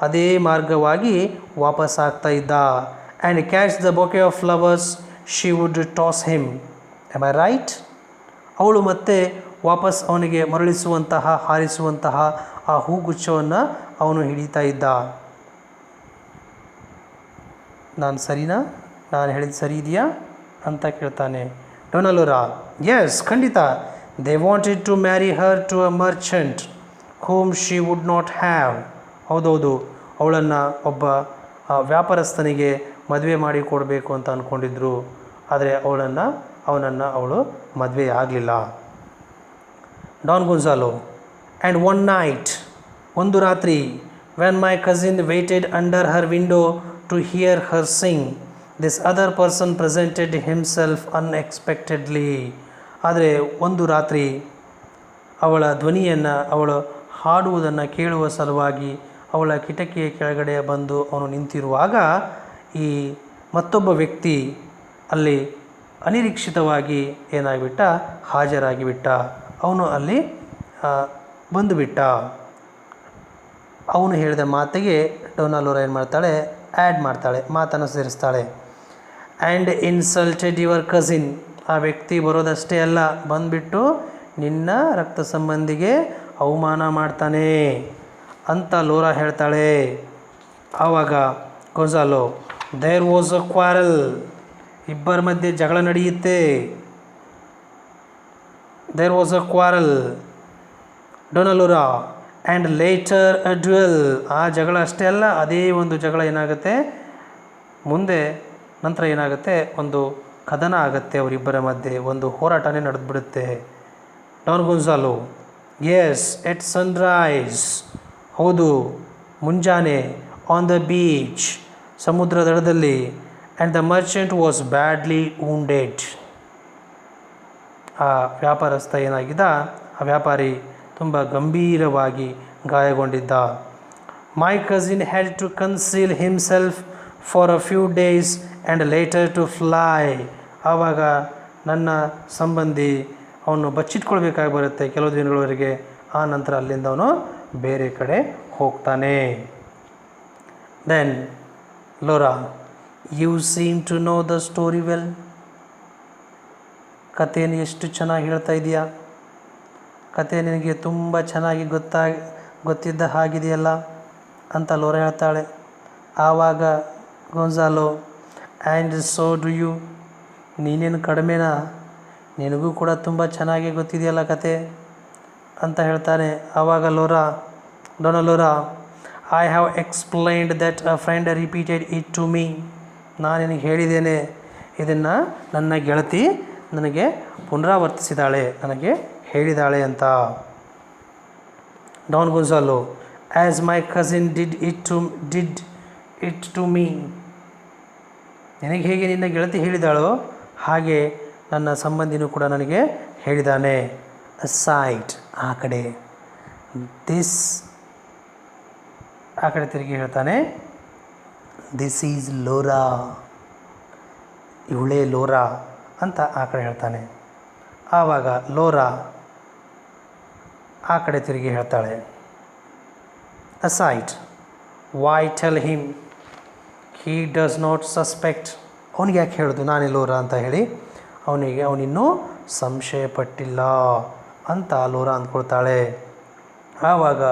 ಅದೇ ಮಾರ್ಗವಾಗಿ ವಾಪಸ್ ಆಗ್ತಾ ಇದ್ದ. And catch the bouquet of flowers she would toss him, am I right? ಅವಳು ಮತ್ತೆ ವಾಪಸ್ ಅವನಿಗೆ ಮರಳಿಸುವಂತಹ, ಹಾರಿಸುವಂತಹ ಆ ಹೂಗುಚ್ಛವನ್ನು ಅವನು ಹಿಡಿತಾ ಇದ್ದ. ನಾನು ಸರಿನಾ, ನಾನು ಹೇಳಿದ ಸರಿ ಇದೆಯಾ ಅಂತ ಕೇಳ್ತಾನೆ ಡೋನಾ ಲೋರಾ. ಎಸ್, ಖಂಡಿತ. They wanted to marry her to a merchant whom she would not have. ಹೌದೌದು, ಅವಳನ್ನು ಒಬ್ಬ ವ್ಯಾಪಾರಸ್ಥನಿಗೆ ಮದುವೆ ಮಾಡಿ ಕೊಡಬೇಕು ಅಂತ ಅಂದ್ಕೊಂಡಿದ್ರು. ಆದರೆ ಅವನನ್ನು ಅವಳು ಮದುವೆ ಆಗಲಿಲ್ಲ. Don Gonzalo and one night, ಒಂದು ರಾತ್ರಿ, when my cousin waited under her window to hear her sing, this other person presented himself unexpectedly. ಆದರೆ ಒಂದು ರಾತ್ರಿ ಅವಳ ಧ್ವನಿಯನ್ನು, ಅವಳು ಹಾಡುವುದನ್ನು ಕೇಳುವ ಸಲುವಾಗಿ ಅವಳ ಕಿಟಕಿಯ ಕೆಳಗಡೆ ಬಂದು ಅವನು ನಿಂತಿರುವಾಗ ಈ ಮತ್ತೊಬ್ಬ ವ್ಯಕ್ತಿ ಅಲ್ಲಿ ಅನಿರೀಕ್ಷಿತವಾಗಿ ಏನಾಗಿಬಿಟ್ಟ, ಹಾಜರಾಗಿಬಿಟ್ಟ. ಅವನು ಅಲ್ಲಿ ಬಂದುಬಿಟ್ಟ. ಅವನು ಹೇಳಿದ ಮಾತಿಗೆ ಡೋನಾ ಲೋರಾ ಏನು ಮಾಡ್ತಾಳೆ, ಆ್ಯಡ್ ಮಾಡ್ತಾಳೆ, ಮಾತನ್ನು ಸೇರಿಸ್ತಾಳೆ. ಆ್ಯಂಡ್ ಇನ್ಸಲ್ಟೆಡ್ ಯುವರ್ ಕಸಿನ್, ಆ ವ್ಯಕ್ತಿ ಬರೋದಷ್ಟೇ ಅಲ್ಲ, ಬಂದುಬಿಟ್ಟು ನಿನ್ನ ರಕ್ತ ಸಂಬಂಧಿಗೆ ಅವಮಾನ ಮಾಡ್ತಾನೆ ಅಂತ ಲೋರಾ ಹೇಳ್ತಾಳೆ. ಆವಾಗ Gonzalo, there was a quarrel, ಇಬ್ಬರ ಮಧ್ಯೆ ಜಗಳ ನಡೆಯುತ್ತೆ. There was a quarrel Dona Laura and later a duel. ಆ ಜಗಳ ಅಷ್ಟೇ ಅಲ್ಲ, ಅದೇ ಒಂದು ಜಗಳ ಏನಾಗುತ್ತೆ ಮುಂದೆ, ನಂತರ ಏನಾಗುತ್ತೆ, ಒಂದು ಕದನ ಆಗುತ್ತೆ ಅವರಿಬ್ಬರ ಮಧ್ಯೆ, ಒಂದು ಹೋರಾಟನೇ ನಡೆದುಬಿಡುತ್ತೆ. Don Gonzalo, yes, at sunrise, ಹೌದು, ಮುಂಜಾನೆ, ಆನ್ ದ ಬೀಚ್, ಸಮುದ್ರ ದಡದಲ್ಲಿ. And the merchant was badly wounded, ಆ ವ್ಯಾಪಾರಸ್ಥ ಏನಾಗಿದ್ದ, ಆ ವ್ಯಾಪಾರಿ ತುಂಬ ಗಂಭೀರವಾಗಿ ಗಾಯಗೊಂಡಿದ್ದ. My cousin had to conceal himself for a few days and later to fly. ಆವಾಗ ನನ್ನ ಸಂಬಂಧಿ ಅವನು ಬಚ್ಚಿಟ್ಕೊಳ್ಬೇಕಾಗಿ ಬರುತ್ತೆ ಕೆಲವು ದಿನಗಳವರೆಗೆ, ಆ ನಂತರ ಅಲ್ಲಿಂದ ಅವನು ಬೇರೆ ಕಡೆ ಹೋಗ್ತಾನೆ. Then ಲೋರಾ, you seem to know the story well. ಕಥೆಯನ್ನು ಎಷ್ಟು ಚೆನ್ನಾಗಿ ಹೇಳ್ತಾ ಇದೆಯಾ, ಕತೆ ನಿನಗೆ ತುಂಬ ಚೆನ್ನಾಗಿ ಗೊತ್ತಿದ್ದ ಹಾಗಿದೆಯಲ್ಲ ಅಂತ ಲೋರಾ ಹೇಳ್ತಾಳೆ. ಆವಾಗ Gonzalo, and so do you, ನೀನೇನು ಕಡಿಮೆನಾ, ನಿನಗೂ ಕೂಡ ತುಂಬ ಚೆನ್ನಾಗಿ ಗೊತ್ತಿದೆಯಲ್ಲ ಕತೆ ಅಂತ ಹೇಳ್ತಾನೆ. ಆವಾಗ Dona Lora, I have explained that a friend repeated it to me. ನಾನು ನಿನಗೆ ಹೇಳಿದ್ದೇನೆ, ಇದನ್ನು ನನ್ನ ಗೆಳತಿ ನನಗೆ ಪುನರಾವರ್ತಿಸಿದಾಳೆ, ನನಗೆ ಹೇಳಿದಾಳೆ ಅಂತ. Don Gonzalo, as my cousin did it to me. ನಿನಗೆ ಹೇಗೆ ನಿನ್ನ ಗೆಳತಿ ಹೇಳಿದಾಳೋ ಹಾಗೆ ನನ್ನ ಸಂಬಂಧಿನೂ ಕೂಡ ನನಗೆ ಹೇಳಿದ್ದಾನೆ. ಸೈಟ್, ಆ ಕಡೆ, ದಿಸ್, ಆ ಕಡೆ ತಿರುಗಿ ಹೇಳ್ತಾನೆ, ದಿಸ್ ಈಸ್ ಲೋರಾ, ಇವಳೇ ಲೋರಾ ಅಂತ ಆ ಕಡೆ ಹೇಳ್ತಾನೆ. ಆವಾಗ ಲೋರಾ ಆ ಕಡೆ ತಿರುಗಿ ಹೇಳ್ತಾಳೆ, aside, why tell him, he does not suspect. ಅವನಿಗೆ ಯಾಕೆ ಹೇಳೋದು ನಾನೇ ಲೋರಾ ಅಂತ ಹೇಳಿ, ಅವನಿನ್ನೂ ಸಂಶಯಪಟ್ಟಿಲ್ಲ ಅಂತ ಲೋರಾ ಅಂದ್ಕೊಳ್ತಾಳೆ. ಆವಾಗ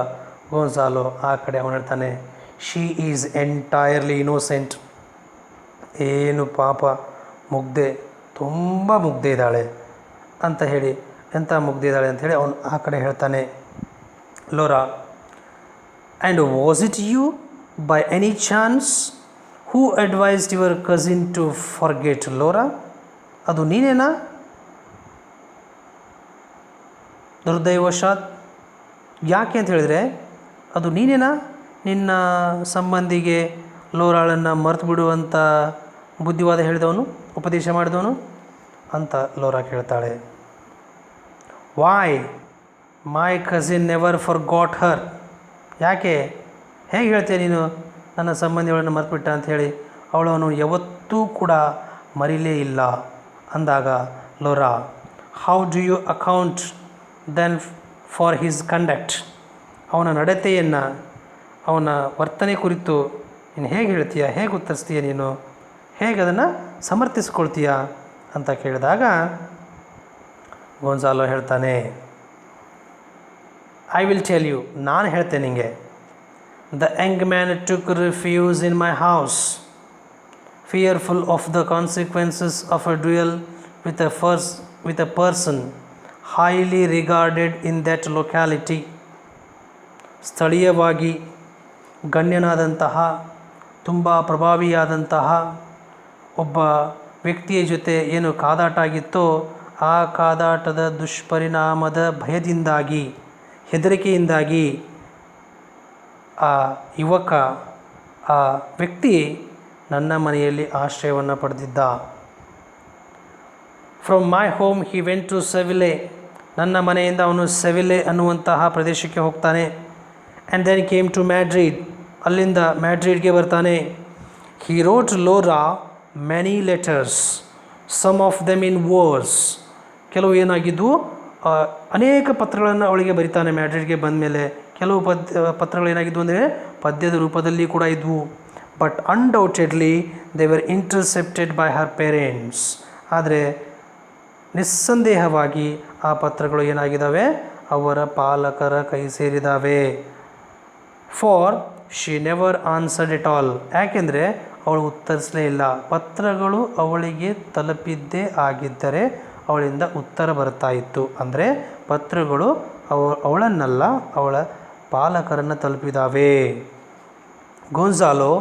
ಗೊನ್ಸಾಲೋ ಆ ಕಡೆ ಅವನು ಹೇಳ್ತಾನೆ, ಶೀ ಈಸ್ ಎಂಟೈರ್ಲಿ ಇನೋಸೆಂಟ್. ಏನು ಪಾಪ, ಮುಗ್ಧೆ, ತುಂಬ ಮುಗ್ಧೆ ಇದ್ದಾಳೆ ಅಂತ ಹೇಳಿ, ಎಂಥ ಮುಗ್ಧೆ ಇದ್ದಾಳೆ ಅಂಥೇಳಿ ಅವನು ಆ ಕಡೆ ಹೇಳ್ತಾನೆ. Laura, and was it you by any chance who advised your cousin to forget Laura. ಅದು ನೀನೇನಾ ದುರ್ದೈವಶಾತ್? ಯಾಕೆ ಅಂತ ಹೇಳಿದರೆ ಅದು ನೀನೇನಾ ನಿನ್ನ ಸಂಬಂಧಿಗೆ ಲೋರಾಳನ್ನು ಮರೆತು ಬಿಡುವಂಥ ಬುದ್ಧಿವಾದ ಹೇಳಿದವನು, ಉಪದೇಶ ಮಾಡಿದವನು ಅಂತ ಲೋರಾ ಕೇಳ್ತಾಳೆ. Why my cousin never forgot her. ಯಾಕೆ, ಹೇಗೆ ಹೇಳ್ತೀಯ ನೀನು ನನ್ನ ಸಂಬಂಧಿಗಳನ್ನು ಮರೆತುಬಿಟ್ಟ ಅಂಥೇಳಿ, ಅವಳವನು ಯಾವತ್ತೂ ಕೂಡ ಮರಿಲೇ ಇಲ್ಲ ಅಂದಾಗ Laura, how do you account then for his conduct. ಅವನ ನಡತೆಯನ್ನು, ಅವನ ವರ್ತನೆ ಕುರಿತು ನೀನು ಹೇಗೆ ಹೇಳ್ತೀಯ, ಹೇಗೆ ಉತ್ತರಿಸ್ತೀಯ, ನೀನು ಹೇಗೆ ಅದನ್ನು ಸಮರ್ಥಿಸ್ಕೊಳ್ತೀಯ ಅಂತ ಕೇಳಿದಾಗ ಗೋನ್ಸಾಲೋ ಹೇಳ್ತಾನೆ, ಐ ವಿಲ್ ಟೆಲ್ ಯು, ನಾನು ಹೇಳ್ತೇನೆ ನಿಮಗೆ. The Young man took refuse in my house, fearful of the consequences of a dual with a person highly regarded in that locality. ಸ್ಥಳೀಯವಾಗಿ ಗಣ್ಯನಾದಂತಹ, ತುಂಬ ಪ್ರಭಾವಿಯಾದಂತಹ ಒಬ್ಬ ವ್ಯಕ್ತಿಯ ಜೊತೆ ಏನು ಕಾದಾಟ ಆಗಿತ್ತೋ ಆ ಕಾದಾಟದ ದುಷ್ಪರಿಣಾಮದ ಭಯದಿಂದಾಗಿ, ಹೆದರಿಕೆಯಿಂದಾಗಿ ಆ ಯುವಕ, ಆ ವ್ಯಕ್ತಿ ನನ್ನ ಮನೆಯಲ್ಲಿ ಆಶ್ರಯವನ್ನು ಪಡೆದಿದ್ದ. From my home he went to Seville. ನನ್ನ ಮನೆಯಿಂದ ಅವನು ಸೆವಿಲೆ ಅನ್ನುವಂತಹ ಪ್ರದೇಶಕ್ಕೆ ಹೋಗ್ತಾನೆ. And then came to Madrid. ಅಲ್ಲಿಂದ ಮ್ಯಾಡ್ರಿಡ್ಗೆ ಬರ್ತಾನೆ. He wrote Laura many letters, some of them in verse. ಕೆಲವು ಏನಾಗಿದ್ವು, ಅನೇಕ ಪತ್ರಗಳನ್ನು ಅವಳಿಗೆ ಬರಿತಾನೆ ಮ್ಯಾಡ್ರಿಡ್ಗೆ ಬಂದ ಮೇಲೆ. ಕೆಲವು ಪತ್ರಗಳು ಏನಾಗಿದ್ವು ಅಂದರೆ ಪದ್ಯದ ರೂಪದಲ್ಲಿ ಕೂಡ ಇದ್ವು. But undoubtedly they were intercepted by her parents. ಆದರೆ ನಿಸ್ಸಂದೇಹವಾಗಿ ಆ ಪತ್ರಗಳು ಏನಾಗಿದ್ದಾವೆ, ಅವರ ಪಾಲಕರ ಕೈ ಸೇರಿದ್ದಾವೆ. For she never answered at all. ಯಾಕೆಂದರೆ ಅವಳು ಉತ್ತರಿಸಲೇ ಇಲ್ಲ. ಪತ್ರಗಳು ಅವಳಿಗೆ ತಲುಪಿದ್ದೇ ಆಗಿದ್ದರೆ ಅವಳಿಂದ ಉತ್ತರ ಬರ್ತಾ ಇತ್ತು. ಅಂದರೆ ಪತ್ರಗಳು ಅವಳನ್ನಲ್ಲ, ಅವಳ ಪಾಲಕರನ್ನು ತಲುಪಿದಾವೆ. ಗೋನ್ಸಾಲೋ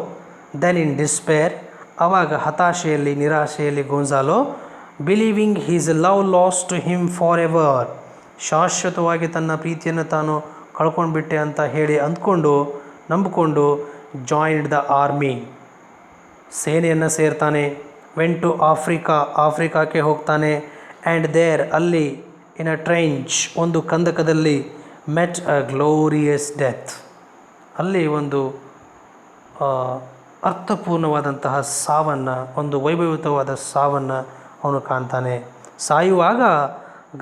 ದೆನ್ ಇನ್ ಡಿಸ್ಪೇರ್. ಆವಾಗ ಹತಾಶೆಯಲ್ಲಿ, ನಿರಾಶೆಯಲ್ಲಿ Gonzalo, believing his love lost to him forever. ಶಾಶ್ವತವಾಗಿ ತನ್ನ ಪ್ರೀತಿಯನ್ನು ತಾನು ಕಳ್ಕೊಂಡ್ಬಿಟ್ಟೆ ಅಂತ ಹೇಳಿ ಅಂದ್ಕೊಂಡು, ನಂಬಿಕೊಂಡು ಜಾಯಿನ್ಡ್ ದ ಆರ್ಮಿ, ಸೇನೆಯನ್ನು ಸೇರ್ತಾನೆ. Went to Africa. ಆಫ್ರಿಕಾಕ್ಕೆ ಹೋಗ್ತಾನೆ. ಆ್ಯಂಡ್ ದೇರ್, ಅಲ್ಲಿ ಇನ್ ಅ ಟ್ರೆಂಚ್, ಒಂದು ಕಂದಕದಲ್ಲಿ, ಮೆಟ್ ಅ ಗ್ಲೋರಿಯಸ್ ಡೆತ್. ಅಲ್ಲಿ ಒಂದು ಅರ್ಥಪೂರ್ಣವಾದಂತಹ ಸಾವನ್ನು, ಒಂದು ವೈಭವಿತವಾದ ಸಾವನ್ನು ಅವನು ಕಾಣ್ತಾನೆ. ಸಾಯುವಾಗ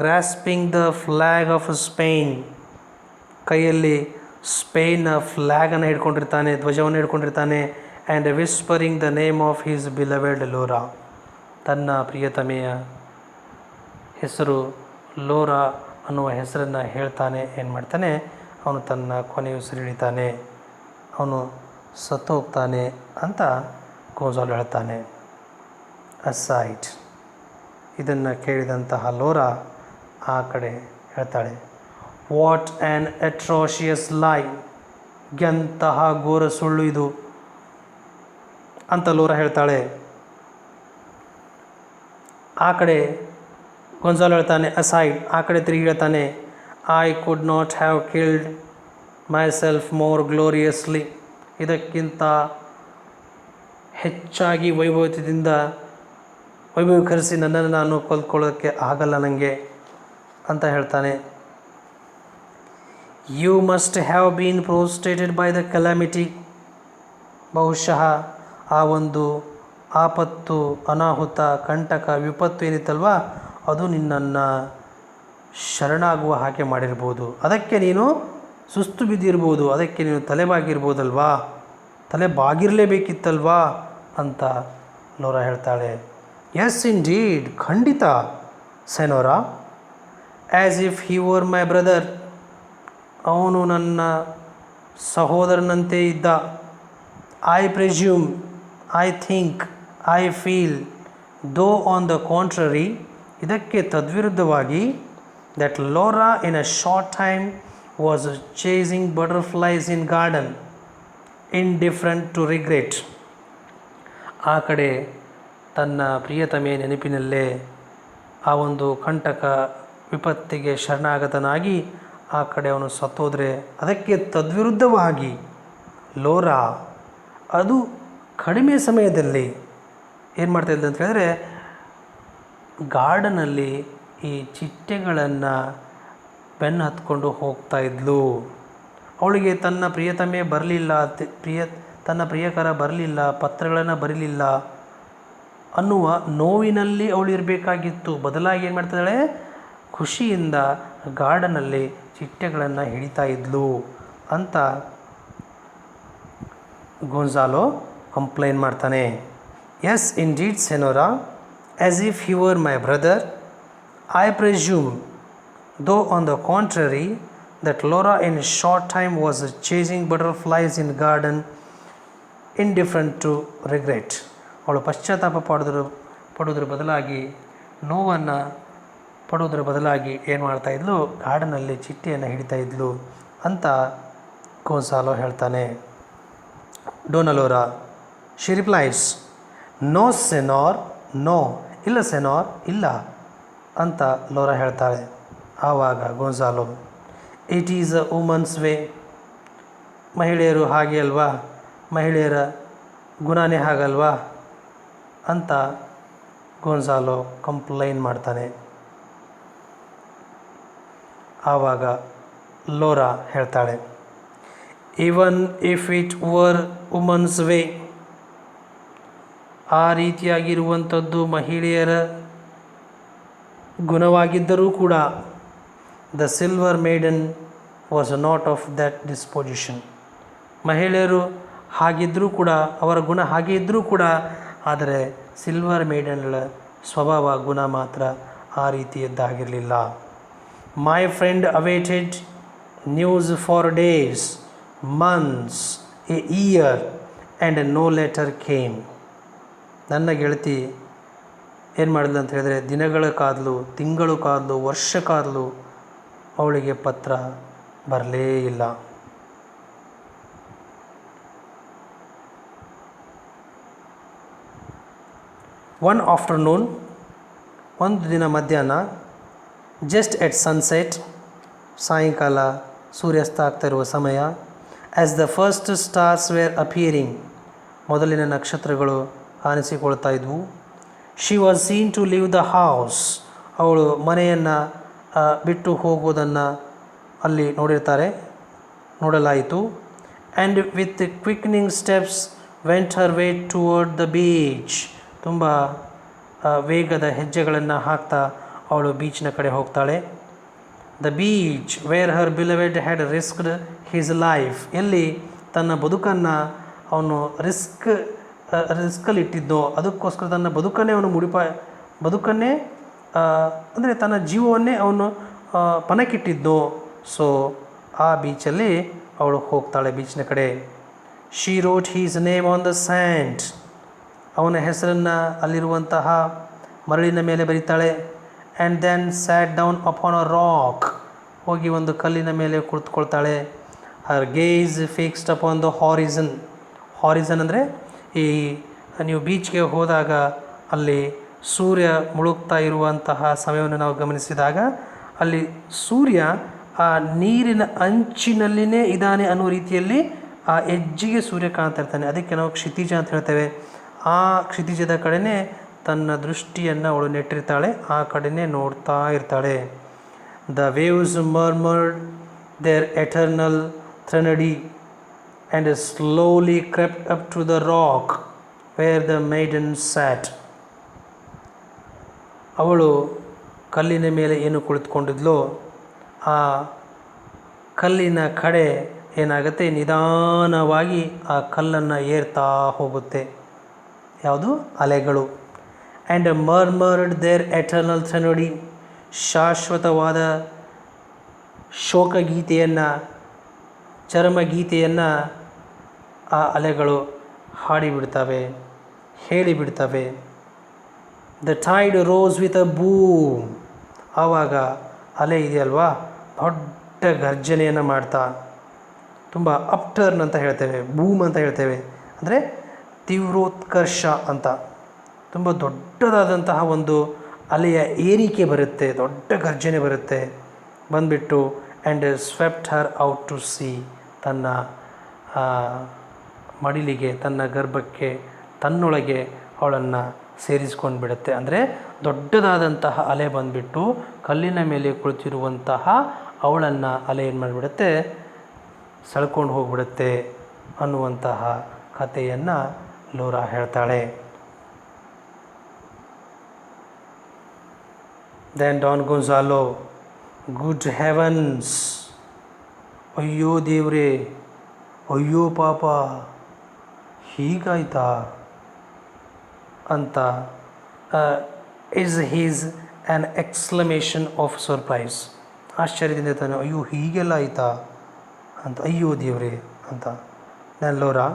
grasping the flag of Spain, ಕೈಯಲ್ಲಿ ಸ್ಪೇನ್ನ ಫ್ಲ್ಯಾಗನ್ನು ಹಿಡ್ಕೊಂಡಿರ್ತಾನೆ, ಧ್ವಜವನ್ನು ಹಿಡ್ಕೊಂಡಿರ್ತಾನೆ. And whispering the name of his beloved Laura. ತನ್ನ ಪ್ರಿಯತಮೆಯ ಹೆಸರು ಲೋರಾ ಅನ್ನುವ ಹೆಸರನ್ನು ಹೇಳ್ತಾನೆ. ಏನು ಮಾಡ್ತಾನೆ, ಅವನು ತನ್ನ ಕೊನೆಯ ಉಸಿರಿಳಿತಾನೆ, ಅವನು ಸತ್ತು ಹೋಗ್ತಾನೆ ಅಂತ ಗೋನ್ಸಾಲೋ ಹೇಳ್ತಾನೆ. ಅಸೈಡ್. ಇದನ್ನು ಕೇಳಿದಂತಹ ಲೋರಾ ಆ ಕಡೆ ಹೇಳ್ತಾಳೆ, ವಾಟ್ ಆ್ಯನ್ ಅಟ್ರೋಷಿಯಸ್ ಲೈ. ಎಂತಹ ಘೋರ ಸುಳ್ಳು ಇದು ಅಂತ ಲೋರಾ ಹೇಳ್ತಾಳೆ. ಆ ಕಡೆ ಗೋನ್ಸಾಲೋ ಹೇಳ್ತಾನೆ, ಅಸೈಡ್. ಆ ಕಡೆ ತಿರುಗಿ ಹೇಳ್ತಾನೆ, I could not have killed my self more ಗ್ಲೋರಿಯಸ್ಲಿ. ಇದಕ್ಕಿಂತ ಹೆಚ್ಚಾಗಿ ವೈಭವೀಕರಿಸಿ ನನ್ನನ್ನು ನಾನು ಕಲ್ತ್ಕೊಳ್ಳೋಕ್ಕೆ ಆಗಲ್ಲ ನನಗೆ ಅಂತ ಹೇಳ್ತಾನೆ. You must have been prostrated by the calamity. ಬಹುಶಃ ಆ ಒಂದು ಆಪತ್ತು, ಅನಾಹುತ, ಕಂಟಕ, ವಿಪತ್ತು ಏನಿತ್ತಲ್ವ, ಅದು ನಿನ್ನನ್ನು ಶರಣಾಗುವ ಹಾಗೆ ಮಾಡಿರ್ಬೋದು. ಅದಕ್ಕೆ ನೀನು ಸುಸ್ತು ಬಿದ್ದಿರ್ಬೋದು, ಅದಕ್ಕೆ ನೀನು ತಲೆಬಾಗಿರ್ಬೋದಲ್ವಾ, ತಲೆ ಬಾಗಿರಲೇಬೇಕಿತ್ತಲ್ವಾ ಅಂತ ಲೋರಾ ಹೇಳ್ತಾಳೆ. ಎಸ್ ಇನ್ ಡೀಡ್, ಖಂಡಿತ ಸೆನೋರಾ. As if he were my brother. ಅವನು ನನ್ನ ಸಹೋದರನಂತೆ ಇದ್ದ. I presume, I think, I feel, though on the contrary. ಇದಕ್ಕೆ ತದ್ವಿರುದ್ಧವಾಗಿ, that Laura in a short time was chasing butterflies in garden, indifferent to regret. ಆ ಕಡೆ ತನ್ನ ಪ್ರಿಯತಮೆಯ ನೆನಪಿನಲ್ಲೇ ಆ ಒಂದು ಕಂಟಕ, ವಿಪತ್ತಿಗೆ ಶರಣಾಗತನಾಗಿ ಆ ಕಡೆ ಅವನು ಸತ್ತೋದ್ರೆ, ಅದಕ್ಕೆ ತದ್ವಿರುದ್ಧವಾಗಿ ಲೋರಾ ಅದು ಕಡಿಮೆ ಸಮಯದಲ್ಲಿ ಏನು ಮಾಡ್ತಾಯಿದ್ಲು ಅಂತ ಹೇಳಿದ್ರೆ ಗಾರ್ಡನಲ್ಲಿ ಈ ಚಿಟ್ಟೆಗಳನ್ನು ಬೆನ್ನು ಹತ್ಕೊಂಡು ಹೋಗ್ತಾ ಇದ್ಲು. ಅವಳಿಗೆ ತನ್ನ ಪ್ರಿಯತಮೆ ಬರಲಿಲ್ಲ, ತನ್ನ ಪ್ರಿಯಕರ ಬರಲಿಲ್ಲ, ಪತ್ರಗಳನ್ನು ಬರಲಿಲ್ಲ ಅನ್ನುವ ನೋವಿನಲ್ಲಿ ಅವಳು ಇರಬೇಕಾಗಿತ್ತು. ಬದಲಾಗಿ ಏನು ಮಾಡ್ತಾಳೆ, ಖುಷಿಯಿಂದ ಗಾರ್ಡನಲ್ಲಿ ಚಿಟ್ಟೆಗಳನ್ನು ಹಿಡಿತಾ ಇದ್ಲು ಅಂತ ಗೊಂಜಾಲೋ ಕಂಪ್ಲೇಂಟ್ ಮಾಡ್ತಾನೆ. Yes indeed senora, as if he were my brother, I presume, though on the contrary, that Laura in a short time was chasing butterflies in garden, indifferent to regret. ಅವಳು ಪಶ್ಚಾತ್ತಾಪ ಪಡೋದ್ರ ಬದಲಾಗಿ, ನೋವನ್ನು ಪಡೋದ್ರ ಬದಲಾಗಿ ಏನು ಮಾಡ್ತಾಯಿದ್ಲು, ಗಾರ್ಡನಲ್ಲಿ ಚಿಟ್ಟೆಯನ್ನು ಹಿಡಿತಾ ಇದ್ಲು ಅಂತ ಗೊಂಜಾಲೋ ಹೇಳ್ತಾನೆ. Dona Laura, she replies, no senor, no, ಇಲ್ಲ ಸೆನಾರ್, ಇಲ್ಲ ಅಂತ ಲೋರಾ ಹೇಳ್ತಾಳೆ. ಆವಾಗ Gonzalo, it is a woman's way, ಮಹಿಳೆಯರು ಹಾಗೆ ಅಲ್ವಾ, ಮಹಿಳೆಯರ ಗುಣನೇ ಹಾಗಲ್ವಾ ಅಂತ ಗೊಂಜಾಲೋ ಕಂಪ್ಲೇಂಟ್ ಮಾಡ್ತಾನೆ. ಆವಾಗ ಲೋರಾ ಹೇಳ್ತಾಳೆ, even if it var women's way, ಆ ರೀತಿಯಾಗಿರುವಂಥದ್ದು ಮಹಿಳೆಯರ ಗುಣವಾಗಿದ್ದರೂ ಕೂಡ, the silver maiden was not of that disposition, ಮಹಿಳೆಯರು ಹಾಗಿದ್ದರೂ ಕೂಡ, ಅವರ ಗುಣ ಹಾಗೆ ಇದ್ದರೂ ಕೂಡ, ಆದರೆ ಸಿಲ್ವರ್ ಮೇಡನ್ಗಳ ಸ್ವಭಾವ ಗುಣ ಮಾತ್ರ ಆ ರೀತಿಯದ್ದಾಗಿರಲಿಲ್ಲ. My friend awaited news for days, months, a year and no letter came. ನನ್ನ ಗೆಳತಿ ಏನು ಮಾಡಿದ್ಲು ಅಂತ ಹೇಳಿದ್ರೆ, ದಿನಗಳ ಕಾದ್ಲು, ತಿಂಗಳು ಕಾದ್ಲು, ವರ್ಷ ಕಾದ್ಲು, ಅವಳಿಗೆ ಪತ್ರ ಬರಲೇ ಇಲ್ಲ. ಒನ್ ಆಫ್ಟರ್ನೂನ್, ಒಂದು ದಿನ ಮಧ್ಯಾಹ್ನ, ಜಸ್ಟ್ ಎಟ್ ಸನ್ಸೆಟ್, ಸಾಯಂಕಾಲ ಸೂರ್ಯಾಸ್ತ ಆಗ್ತಾ ಇರುವ ಸಮಯ, as the first stars were appearing, ಮೊದಲಿನ ನಕ್ಷತ್ರಗಳು ಕಾಣಿಸಿಕೊಳ್ತಾ ಇದ್ವು. She was seen to leave the house, ಅವಳು ಮನೆಯನ್ನು ಬಿಟ್ಟು ಹೋಗುವುದನ್ನು ಅಲ್ಲಿ ನೋಡಲಾಯಿತು. And with quickening steps went her way toward the beach, ತುಂಬ ವೇಗದ ಹೆಜ್ಜೆಗಳನ್ನು ಹಾಕ್ತಾ ಅವಳು ಬೀಚ್ನ ಕಡೆ ಹೋಗ್ತಾಳೆ. The beach where her beloved had risked his life, ಎಲ್ಲಿ ತನ್ನ ಬದುಕನ್ನು ಅವನು ರಿಸ್ಕಲ್ಲಿಟ್ಟಿದ್ದೋ, ಅದಕ್ಕೋಸ್ಕರ ತನ್ನ ಬದುಕನ್ನೇ ಅವನು ಬದುಕನ್ನೇ ಅಂದರೆ ತನ್ನ ಜೀವವನ್ನೇ ಅವನು ಪಣಕ್ಕಿಟ್ಟಿದ್ದೋ. ಸೊ ಆ ಬೀಚಲ್ಲಿ ಅವಳು ಹೋಗ್ತಾಳೆ, ಬೀಚ್ನ ಕಡೆ. She wrote his name on the sand, ಅವನ ಹೆಸರನ್ನು ಅಲ್ಲಿರುವಂತಹ ಮರಳಿನ ಮೇಲೆ ಬರೀತಾಳೆ. And then sat down upon a rock, ಹೋಗಿ ಒಂದು ಕಲ್ಲಿನ ಮೇಲೆ ಕುಳಿತುಕೊಳ್ತಾಳೆ. Her gaze fixed upon the horizon, horizon ಅಂದರೆ ಈ ನೀವು ಬೀಚ್ಗೆ ಹೋದಾಗ ಅಲ್ಲಿ ಸೂರ್ಯ ಮುಳುಗ್ತಾ ಇರುವಂತಹ ಸಮಯವನ್ನು ನಾವು ಗಮನಿಸಿದಾಗ ಅಲ್ಲಿ ಸೂರ್ಯ ಆ ನೀರಿನ ಅಂಚಿನಲ್ಲಿನೇ ಇದ್ದಾನೆ ಅನ್ನೋ ರೀತಿಯಲ್ಲಿ ಆ ಎಜ್ಜಿಗೆ ಸೂರ್ಯ ಕಾಣ್ತಾ ಇರ್ತಾನೆ. ಅದಕ್ಕೆ ನಾವು ಕ್ಷಿತಿಜ ಅಂತ ಹೇಳ್ತೇವೆ. ಆ ಕ್ಷಿತಿಜದ ಕಡೆನೇ ತನ್ನ ದೃಷ್ಟಿಯನ್ನು ಅವಳು ನೆಟ್ಟಿರ್ತಾಳೆ, ಆ ಕಡೆನೇ ನೋಡ್ತಾ ಇರ್ತಾಳೆ. The waves murmured their eternal threnody and slowly crept up to the rock where the maiden sat. ಅವಳು ಕಲ್ಲಿನ ಮೇಲೆ ಏನು ಕುಳಿತುಕೊಂಡಿದ್ಲೋ ಆ ಕಲ್ಲಿನ ಕಡೆ ಏನಾಗುತ್ತೆ, ನಿಧಾನವಾಗಿ ಆ ಕಲ್ಲನ್ನು ಏರ್ತಾ ಹೋಗುತ್ತೆ. ಯಾವುದು? ಅಲೆಗಳು. And murmured their eternal threnody, ಶಾಶ್ವತವಾದ ಶೋಕಗೀತೆಯನ್ನು, ಚರಮಗೀತೆಯನ್ನು ಆ ಅಲೆಗಳು ಹಾಡಿಬಿಡ್ತವೆ, ಹೇಳಿಬಿಡ್ತವೆ. The tide rose with a boom, ಆವಾಗ ಅಲೆ ಇದೆಯಲ್ವಾ ದೊಡ್ಡ ಗರ್ಜನೆಯನ್ನು ಮಾಡ್ತಾ, ತುಂಬ ಅಪ್ಟರ್ನ್ ಅಂತ ಹೇಳ್ತೇವೆ, ಬೂಮ್ ಅಂತ ಹೇಳ್ತೇವೆ, ಅಂದರೆ ತೀವ್ರೋತ್ಕರ್ಷ ಅಂತ, ತುಂಬ ದೊಡ್ಡದಾದಂತಹ ಒಂದು ಅಲೆಯ ಏರಿಕೆ ಬರುತ್ತೆ, ದೊಡ್ಡ ಗರ್ಜನೆ ಬರುತ್ತೆ. ಬಂದುಬಿಟ್ಟು and swept her out to sea, ತನ್ನ ಮಡಿಲಿಗೆ, ತನ್ನ ಗರ್ಭಕ್ಕೆ, ತನ್ನೊಳಗೆ ಅವಳನ್ನು ಸೇರಿಸ್ಕೊಂಡು ಬಿಡುತ್ತೆ. ಅಂದರೆ ದೊಡ್ಡದಾದಂತಹ ಅಲೆ ಬಂದುಬಿಟ್ಟು ಕಲ್ಲಿನ ಮೇಲೆ ಕುಳಿತಿರುವಂತಹ ಅವಳನ್ನು ಅಲೆ ಏನು ಮಾಡಿಬಿಡುತ್ತೆ, ಸೆಳ್ಕೊಂಡು ಹೋಗಿಬಿಡುತ್ತೆ ಅನ್ನುವಂತಹ ಕಥೆಯನ್ನು ಲೋರಾ ಹೇಳ್ತಾಳೆ. Then Don Gonzalo, good heavens, ಅಯ್ಯೋ ದೇವ್ರೇ, ಅಯ್ಯೋ ಪಾಪ, ಹೀಗಾಯ್ತಾ ಅಂತ is his an exclamation of surprise. ಆಶ್ಚರ್ಯದಿಂದ ತಾನೆ, ಅಯ್ಯೋ ಹೀಗೆಲ್ಲ ಆಯಿತಾ ಅಂತ, ಅಯ್ಯೋ ದೇವ್ರೇ ಅಂತ. Then Laura,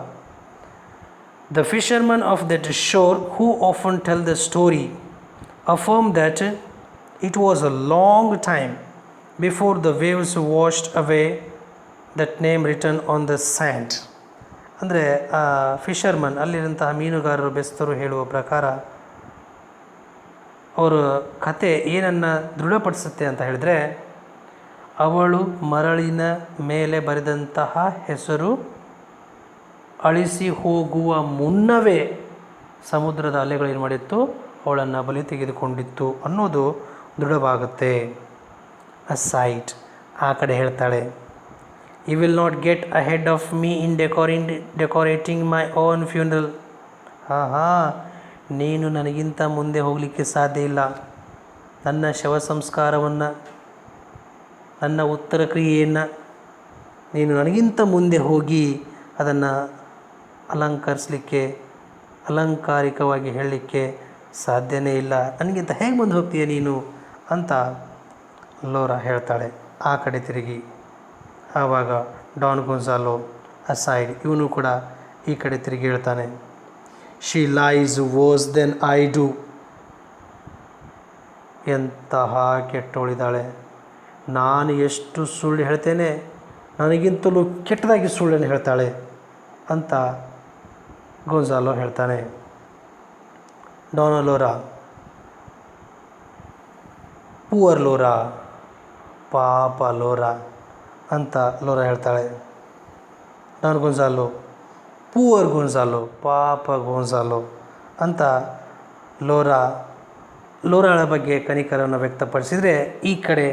the fisherman of that shore who often tell the story affirm that it was a long time before the waves washed away that name written on the sand. ಅಂದರೆ ಫಿಷರ್ಮನ್, ಅಲ್ಲಿರುವಂತಹ ಮೀನುಗಾರರು, ಬೆಸ್ತರು ಹೇಳುವ ಪ್ರಕಾರ ಅವರ ಕತೆ ಏನನ್ನು ದೃಢಪಡಿಸುತ್ತೆ ಅಂತ ಹೇಳಿದ್ರೆ, ಅವಳು ಮರಳಿನ ಮೇಲೆ ಬರೆದಂತಹ ಹೆಸರು ಅಳಿಸಿ ಹೋಗುವ ಮುನ್ನವೇ ಸಮುದ್ರದ ಅಲೆಗಳು ಏನು ಮಾಡಿತ್ತು, ಅವಳನ್ನು ಬಲಿ ತೆಗೆದುಕೊಂಡಿತ್ತು ಅನ್ನೋದು ದೃಢವಾಗುತ್ತೆ. ಅಸೈಡ್ ಆ ಕಡೆ ಹೇಳ್ತಾಳೆ, you will not get ahead of me in decorating my own funeral. ನೀನು ನನಗಿಂತ ಮುಂದೆ ಹೋಗಲಿಕ್ಕೆ ಸಾಧ್ಯ ಇಲ್ಲ. ನನ್ನ ಶವ ಸಂಸ್ಕಾರವನ್ನು, ನನ್ನ ಉತ್ತರ ಕ್ರಿಯೆಯನ್ನು ನೀನು ನನಗಿಂತ ಮುಂದೆ ಹೋಗಿ ಅದನ್ನು ಅಲಂಕರಿಸಲಿಕ್ಕೆ, ಅಲಂಕಾರಿಕವಾಗಿ ಹೇಳಲಿಕ್ಕೆ ಸಾಧ್ಯನೇ ಇಲ್ಲ. ನನಗಿಂತ ಹೇಗೆ ಮುಂದೆ ಹೋಗ್ತೀಯ ನೀನು ಅಂತ ಲೋರಾ ಹೇಳ್ತಾಳೆ ಆ ಕಡೆ ತಿರುಗಿ. ಆವಾಗ ಡಾನ್ ಗೊನ್ಸಾಲೋ ಅಸೈಡ್, ಇವನು ಕೂಡ ಈ ಕಡೆ ತಿರುಗಿ ಹೇಳ್ತಾನೆ, she lies worse than I do. ಎಂತಹ ಕೆಟ್ಟೋಳಿದ್ದಾಳೆ, ನಾನು ಎಷ್ಟು ಸುಳ್ಳು ಹೇಳ್ತೇನೆ, ನನಗಿಂತಲೂ ಕೆಟ್ಟದಾಗಿ ಸುಳ್ಳನ್ನು ಹೇಳ್ತಾಳೆ ಅಂತ ಗೊನ್ಸಾಲೋ ಹೇಳ್ತಾನೆ. ಡಾನ್ ಲೋರಾ, ಪೂವರ್ ಲೋರಾ, ಪಾಪ ಲೋರಾ ಅಂತ ಲೋರಾ ಹೇಳ್ತಾಳೆ. ಡಾನ್ ಗೊನ್ಸಾಲೋ, ಪೂವರ್ ಗೊನ್ಸಾಲೋ, ಪಾಪ ಗೊನ್ಸಾಲೋ ಅಂತ ಲೋರಾಳ ಬಗ್ಗೆ ಕನಿಕರವನ್ನು ವ್ಯಕ್ತಪಡಿಸಿದರೆ, ಈ ಕಡೆ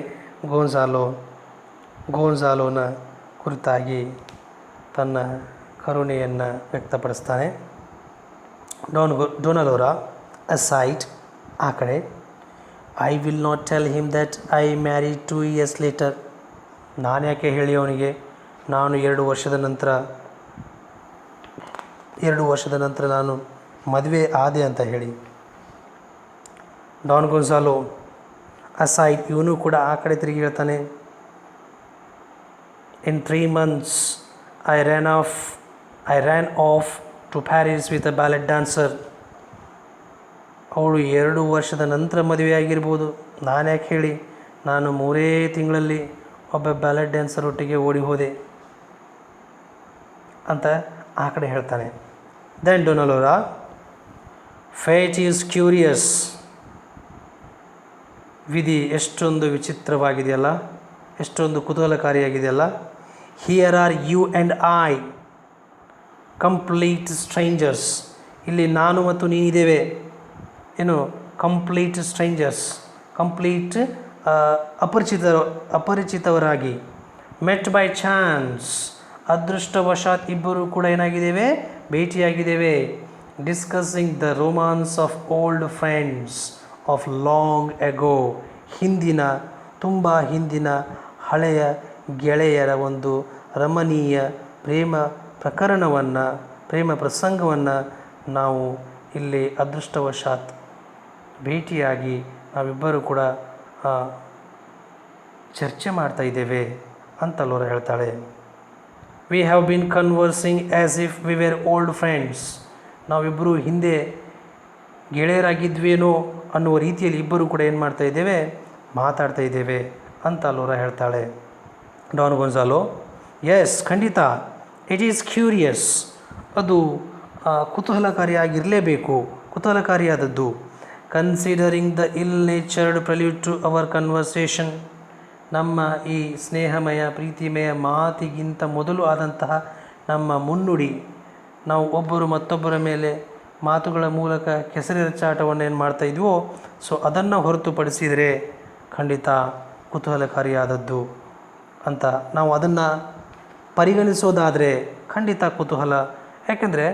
ಗೋನ್ಸಾಲೋನ ಕುರಿತಾಗಿ ತನ್ನ ಕರುಣೆಯನ್ನು ವ್ಯಕ್ತಪಡಿಸ್ತಾನೆ. ಡೋನಲೋರಾ ಅಸೈಡ್ ಆ ಕಡೆ, I will not tell him that I married 2 years later. ನಾನು ಯಾಕೆ ಹೇಳಿ ಅವನಿಗೆ ನಾನು 2 ವರ್ಷದ ನಂತರ ನಾನು ಮದುವೆ ಆದೆ ಅಂತ ಹೇಳಿ. ಡಾನ್ ಗೊನ್ಸಾಲೋ ಅಸೈಡ್, ಇವನು ಕೂಡ ಆ ಕಡೆ ತಿರುಗಿ ಹೇಳ್ತಾನೆ, in 3 months I ran off to Paris with a ballet dancer. ಅವಳು 2 ವರ್ಷದ ನಂತರ ಮದುವೆ ಆಗಿರ್ಬೋದು, ನಾನು ಯಾಕೆ ಹೇಳಿ ನಾನು 3 ತಿಂಗಳಲ್ಲಿ ಒಬ್ಬ ಬ್ಯಾಲೆಟ್ ಡ್ಯಾನ್ಸರ್ ಒಟ್ಟಿಗೆ ಓಡಿ ಹೋದೆ ಅಂತ ಆ ಕಡೆ ಹೇಳ್ತಾನೆ. Then Dona Laura, fate is curious. ವಿಧಿ ಎಷ್ಟೊಂದು ವಿಚಿತ್ರವಾಗಿದೆಯಲ್ಲ, ಎಷ್ಟೊಂದು ಕುತೂಹಲಕಾರಿಯಾಗಿದೆಯಲ್ಲ. Here are you and I complete strangers. ಇಲ್ಲಿ ನಾನು ಮತ್ತು ನೀನಿದ್ದೇವೆ. ಏನು ಕಂಪ್ಲೀಟ್ ಸ್ಟ್ರೇಂಜರ್ಸ್, ಕಂಪ್ಲೀಟ್ ಅಪರಿಚಿತವರಾಗಿ. ಮೆಟ್ ಬೈ ಚಾನ್ಸ್, ಅದೃಷ್ಟವಶಾತ್ ಇಬ್ಬರು ಕೂಡ ಏನಾಗಿದ್ದೇವೆ, ಭೇಟಿಯಾಗಿದ್ದೇವೆ. Discussing the romance of old friends of long ago. ತುಂಬ ಹಿಂದಿನ ಹಳೆಯ ಗೆಳೆಯರ ಒಂದು ರಮಣೀಯ ಪ್ರೇಮ ಪ್ರಸಂಗವನ್ನು ನಾವು ಇಲ್ಲಿ ಅದೃಷ್ಟವಶಾತ್ ಭೇಟಿಯಾಗಿ ನಾವಿಬ್ಬರು ಕೂಡ ಚರ್ಚೆ ಮಾಡ್ತಾ ಇದ್ದೇವೆ ಅಂತ ಲೋರಾ ಹೇಳ್ತಾಳೆ. We have been conversing as if we were old friends. ನಾವಿಬ್ಬರು ಹಿಂದೆ ಗೆಳೆಯರಾಗಿದ್ವೇನೋ ಅನ್ನುವ ರೀತಿಯಲ್ಲಿ ಇಬ್ಬರು ಕೂಡ ಏನು ಮಾಡ್ತಾ ಇದ್ದೇವೆ, ಮಾತಾಡ್ತಾ ಇದ್ದೇವೆ ಅಂತ ಲೋರಾ ಹೇಳ್ತಾಳೆ. ಡಾನ್ ಗೊನ್ಸಾಲೋ, ಎಸ್ ಖಂಡಿತ, ಇಟ್ ಈಸ್ ಕ್ಯೂರಿಯಸ್. ಅದು ಕುತೂಹಲಕಾರಿಯಾದದ್ದು. ಕನ್ಸಿಡರಿಂಗ್ ದ ಇಲ್ ನೇಚರ್ಡ್ ಪ್ರೆಲ್ಯೂಡ್ ಟು ಅವರ್ ಕನ್ವರ್ಸೇಷನ್. ನಮ್ಮ ಈ ಸ್ನೇಹಮಯ ಪ್ರೀತಿಮಯ ಮಾತಿಗಿಂತ ಮೊದಲು ಆದಂತಹ ನಮ್ಮ ಮುನ್ನುಡಿ, ನಾವು ಒಬ್ಬರು ಮತ್ತೊಬ್ಬರ ಮೇಲೆ ಮಾತುಗಳ ಮೂಲಕ ಕೆಸರೆರಚಾಟವನ್ನು ಏನು ಮಾಡ್ತಾಯಿದ್ವೋ ಸೊ ಅದನ್ನು ಹೊರತುಪಡಿಸಿದರೆ ಖಂಡಿತ ಕುತೂಹಲಕಾರಿಯಾದದ್ದು ಅಂತ ನಾವು ಅದನ್ನು ಪರಿಗಣಿಸೋದಾದರೆ ಖಂಡಿತ ಕುತೂಹಲ. ಯಾಕೆಂದರೆ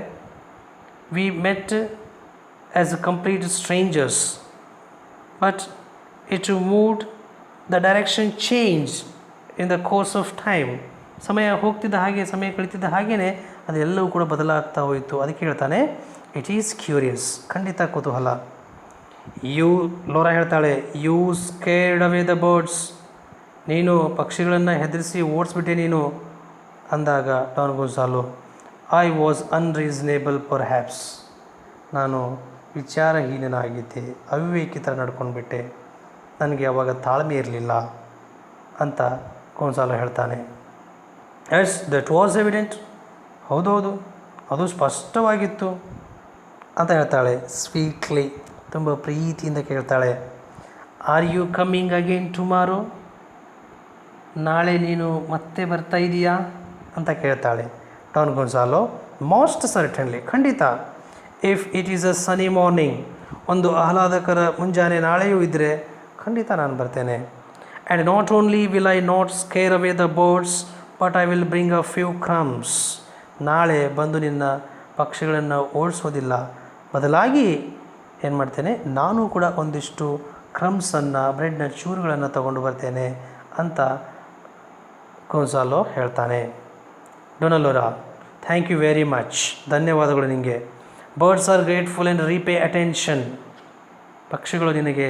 we met as a complete stranger's but it moved the direction change in the course of time. ಸಮಯ ಹೋಗ್ತಿದ್ದ ಹಾಗೆ, ಸಮಯ ಕಳೀತಿದ್ದ ಹಾಗೆಯೇ ಅದೆಲ್ಲವೂ ಕೂಡ ಬದಲಾಗ್ತಾ ಹೋಯಿತು. ಅದಕ್ಕೆ ಹೇಳ್ತಾನೆ ಇಟ್ ಈಸ್ ಕ್ಯೂರಿಯಸ್, ಖಂಡಿತ ಕುತೂಹಲ. ಲೋರಾ ಹೇಳ್ತಾಳೆ, you scared away the birds, ನೀನು ಪಕ್ಷಿಗಳನ್ನು ಹೆದರಿಸಿ ಓಡಿಸ್ಬಿಟ್ಟೆ ನೀನು ಅಂದಾಗ Don Gonzalo, I was unreasonable perhaps, ನಾನು ವಿಚಾರಹೀನನಾಗಿದ್ದೆ, ಅವಿವೇಕಿತರ ನಡ್ಕೊಂಡ್ಬಿಟ್ಟೆ, ನನಗೆ ಅವಾಗ ತಾಳ್ಮೆ ಇರಲಿಲ್ಲ ಅಂತ ಗೊನ್ಸಾಲೋ ಹೇಳ್ತಾನೆ. ಎಸ್ ದಟ್ ವಾಸ್ ಎವಿಡೆಂಟ್, ಹೌದೌದು ಅದು ಸ್ಪಷ್ಟವಾಗಿತ್ತು ಅಂತ ಹೇಳ್ತಾಳೆ. ಸ್ವೀಟ್ಲಿ, ತುಂಬ ಪ್ರೀತಿಯಿಂದ ಕೇಳ್ತಾಳೆ, are you coming again tomorrow, ನಾಳೆ ನೀನು ಮತ್ತೆ ಬರ್ತಾ ಇದೆಯಾ ಅಂತ ಕೇಳ್ತಾಳೆ ಡಾನ್ ಗೊನ್ಸಾಲೋ. ಮೋಸ್ಟ್ ಸರ್ಟನ್ಲಿ, ಖಂಡಿತ. If it is a sunny morning, ಒಂದು ಆಹ್ಲಾದಕರ ಮುಂಜಾನೆ ನಾಳೆಯೂ ಇದ್ದರೆ ಖಂಡಿತ ನಾನು ಬರ್ತೇನೆ. And not only will I not scare away the birds but I will bring a few crumbs, ನಾಳೆ ಬಂದು ನಿನ್ನ ಪಕ್ಷಿಗಳನ್ನು ಓಡಿಸೋದಿಲ್ಲ, ಬದಲಾಗಿ ಏನು ಮಾಡ್ತೇನೆ, ನಾನು ಕೂಡ ಒಂದಿಷ್ಟು ಕ್ರಮ್ಸನ್ನು, ಬ್ರೆಡ್ನ ಚೂರುಗಳನ್ನು ತಗೊಂಡು ಬರ್ತೇನೆ ಅಂತ ಗೊನ್ಸಾಲೋ ಹೇಳ್ತಾನೆ. ಡೊನಾಲೋರಾ, ಥ್ಯಾಂಕ್ ಯು ವೆರಿ ಮಚ್, ಧನ್ಯವಾದಗಳು ನಿನಗೆ. Birds are grateful and repay attention, ಪಕ್ಷಿಗಳು ನಿನಗೆ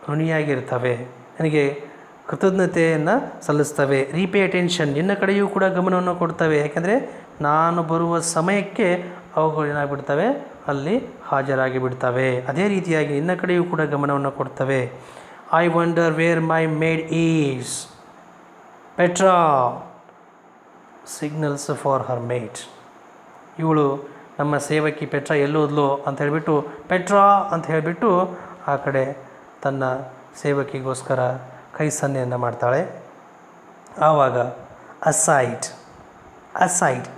ಋಣಿಯಾಗಿರ್ತವೆ, ನನಗೆ ಕೃತಜ್ಞತೆಯನ್ನು ಸಲ್ಲಿಸ್ತವೆ. ರೀಪೇ ಅಟೆನ್ಷನ್, ನಿನ್ನ ಕಡೆಯೂ ಕೂಡ ಗಮನವನ್ನು ಕೊಡ್ತವೆ, ಯಾಕೆಂದರೆ ನಾನು ಬರುವ ಸಮಯಕ್ಕೆ ಅವುಗಳು ಏನಾಗಿಬಿಡ್ತವೆ, ಅಲ್ಲಿ ಹಾಜರಾಗಿ ಬಿಡ್ತವೆ. ಅದೇ ರೀತಿಯಾಗಿ ನಿನ್ನ ಕಡೆಯೂ ಕೂಡ ಗಮನವನ್ನು ಕೊಡ್ತವೆ. I wonder where my maid is, Petra signals for her mate, ಇವಳು ನಮ್ಮ ಸೇವಕಿ ಪೆಟ್ರಾ ಎಲ್ಲೋದ್ಲು ಅಂತ ಹೇಳಿಬಿಟ್ಟು, ಪೆಟ್ರಾ ಅಂತ ಹೇಳಿಬಿಟ್ಟು ಆ ಕಡೆ ತನ್ನ ಸೇವಕಿಗೋಸ್ಕರ ಕೈ ಸನ್ನೆಯನ್ನು ಮಾಡ್ತಾಳೆ. ಆವಾಗ ಅಸೈಡ್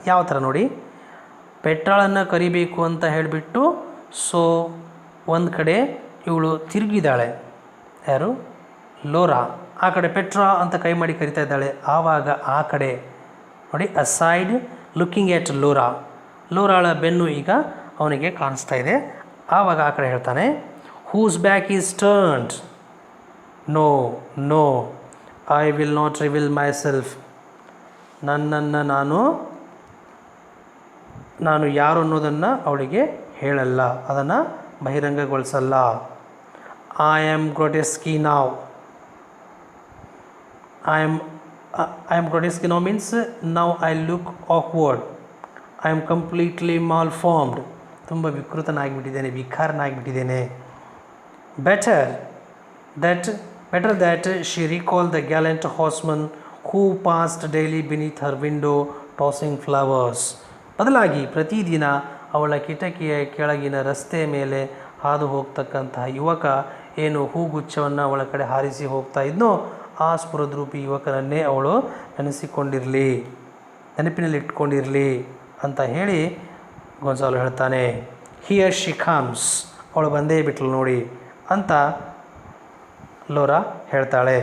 ಯಾವ ಥರ ನೋಡಿ, ಪೆಟ್ರಾಳನ್ನು ಕರಿಬೇಕು ಅಂತ ಹೇಳಿಬಿಟ್ಟು ಸೊ ಒಂದು ಕಡೆ ಇವಳು ತಿರುಗಿದ್ದಾಳೆ, ಯಾರು, ಲೋರಾ, ಆ ಕಡೆ ಪೆಟ್ರಾ ಅಂತ ಕೈ ಮಾಡಿ ಕರಿತಾ ಇದ್ದಾಳೆ. ಆವಾಗ ಆ ಕಡೆ ನೋಡಿ, ಅಸೈಡ್ ಲುಕ್ಕಿಂಗ್ ಎಟ್ ಲೋರಾ, ಲೋರಾಳ ಬೆನ್ನು ಈಗ ಅವನಿಗೆ ಕಾಣಿಸ್ತಾ ಇದೆ. ಆವಾಗ ಆ ಕಡೆ ಹೇಳ್ತಾನೆ, whose back is turned, no no I will not reveal myself, ನನ್ನನ್ನು ನಾನು ಯಾರು ಅನ್ನೋದನ್ನು ಅವಳಿಗೆ ಹೇಳಲ್ಲ, ಅದನ್ನು ಬಹಿರಂಗಗೊಳಿಸಲ್ಲ. ಐ ಆಮ್ ಗ್ರೋಟೆಸ್ಕಿ ನಾವ್, I am grotesque now means now I look awkward, I am completely malformed, ತುಂಬ ವಿಕೃತನಾಗಿಬಿಟ್ಟಿದ್ದೇನೆ, ವಿಕಾರನಾಗಿಬಿಟ್ಟಿದ್ದೇನೆ. Better that she recalled the gallant horseman who passed daily beneath her window tossing flowers, ಬದಲಾಗಿ ಪ್ರತಿದಿನ ಅವಳ ಕಿಟಕಿಯ ಕೆಳಗಿನ ರಸ್ತೆ ಮೇಲೆ ಹಾದು ಹೋಗ್ತಕ್ಕಂತಹ ಯುವಕ ಏನು ಹೂಗುಚ್ಛವನ್ನು ಅವಳ ಕಡೆ ಹಾರಿಸಿ ಹೋಗ್ತಾ ಇದ್ನೋ ಆ ಸ್ಫುರದ್ರೂಪಿ ಯುವಕನನ್ನೇ ಅವಳು ನೆನಪಿನಲ್ಲಿ ಇಟ್ಕೊಂಡಿರಲಿ ಅಂತ ಹೇಳಿ ಗೊನ್ಸಾಲೋ ಹೇಳ್ತಾನೆ. ಹಿಯರ್ ಶಿ ಕಮ್ಸ್, ಅವಳು ಬಂದೇ ಬಿಟ್ಲು ನೋಡಿ ಅಂತ ಲೋರಾ ಹೇಳ್ತಾಳೆ.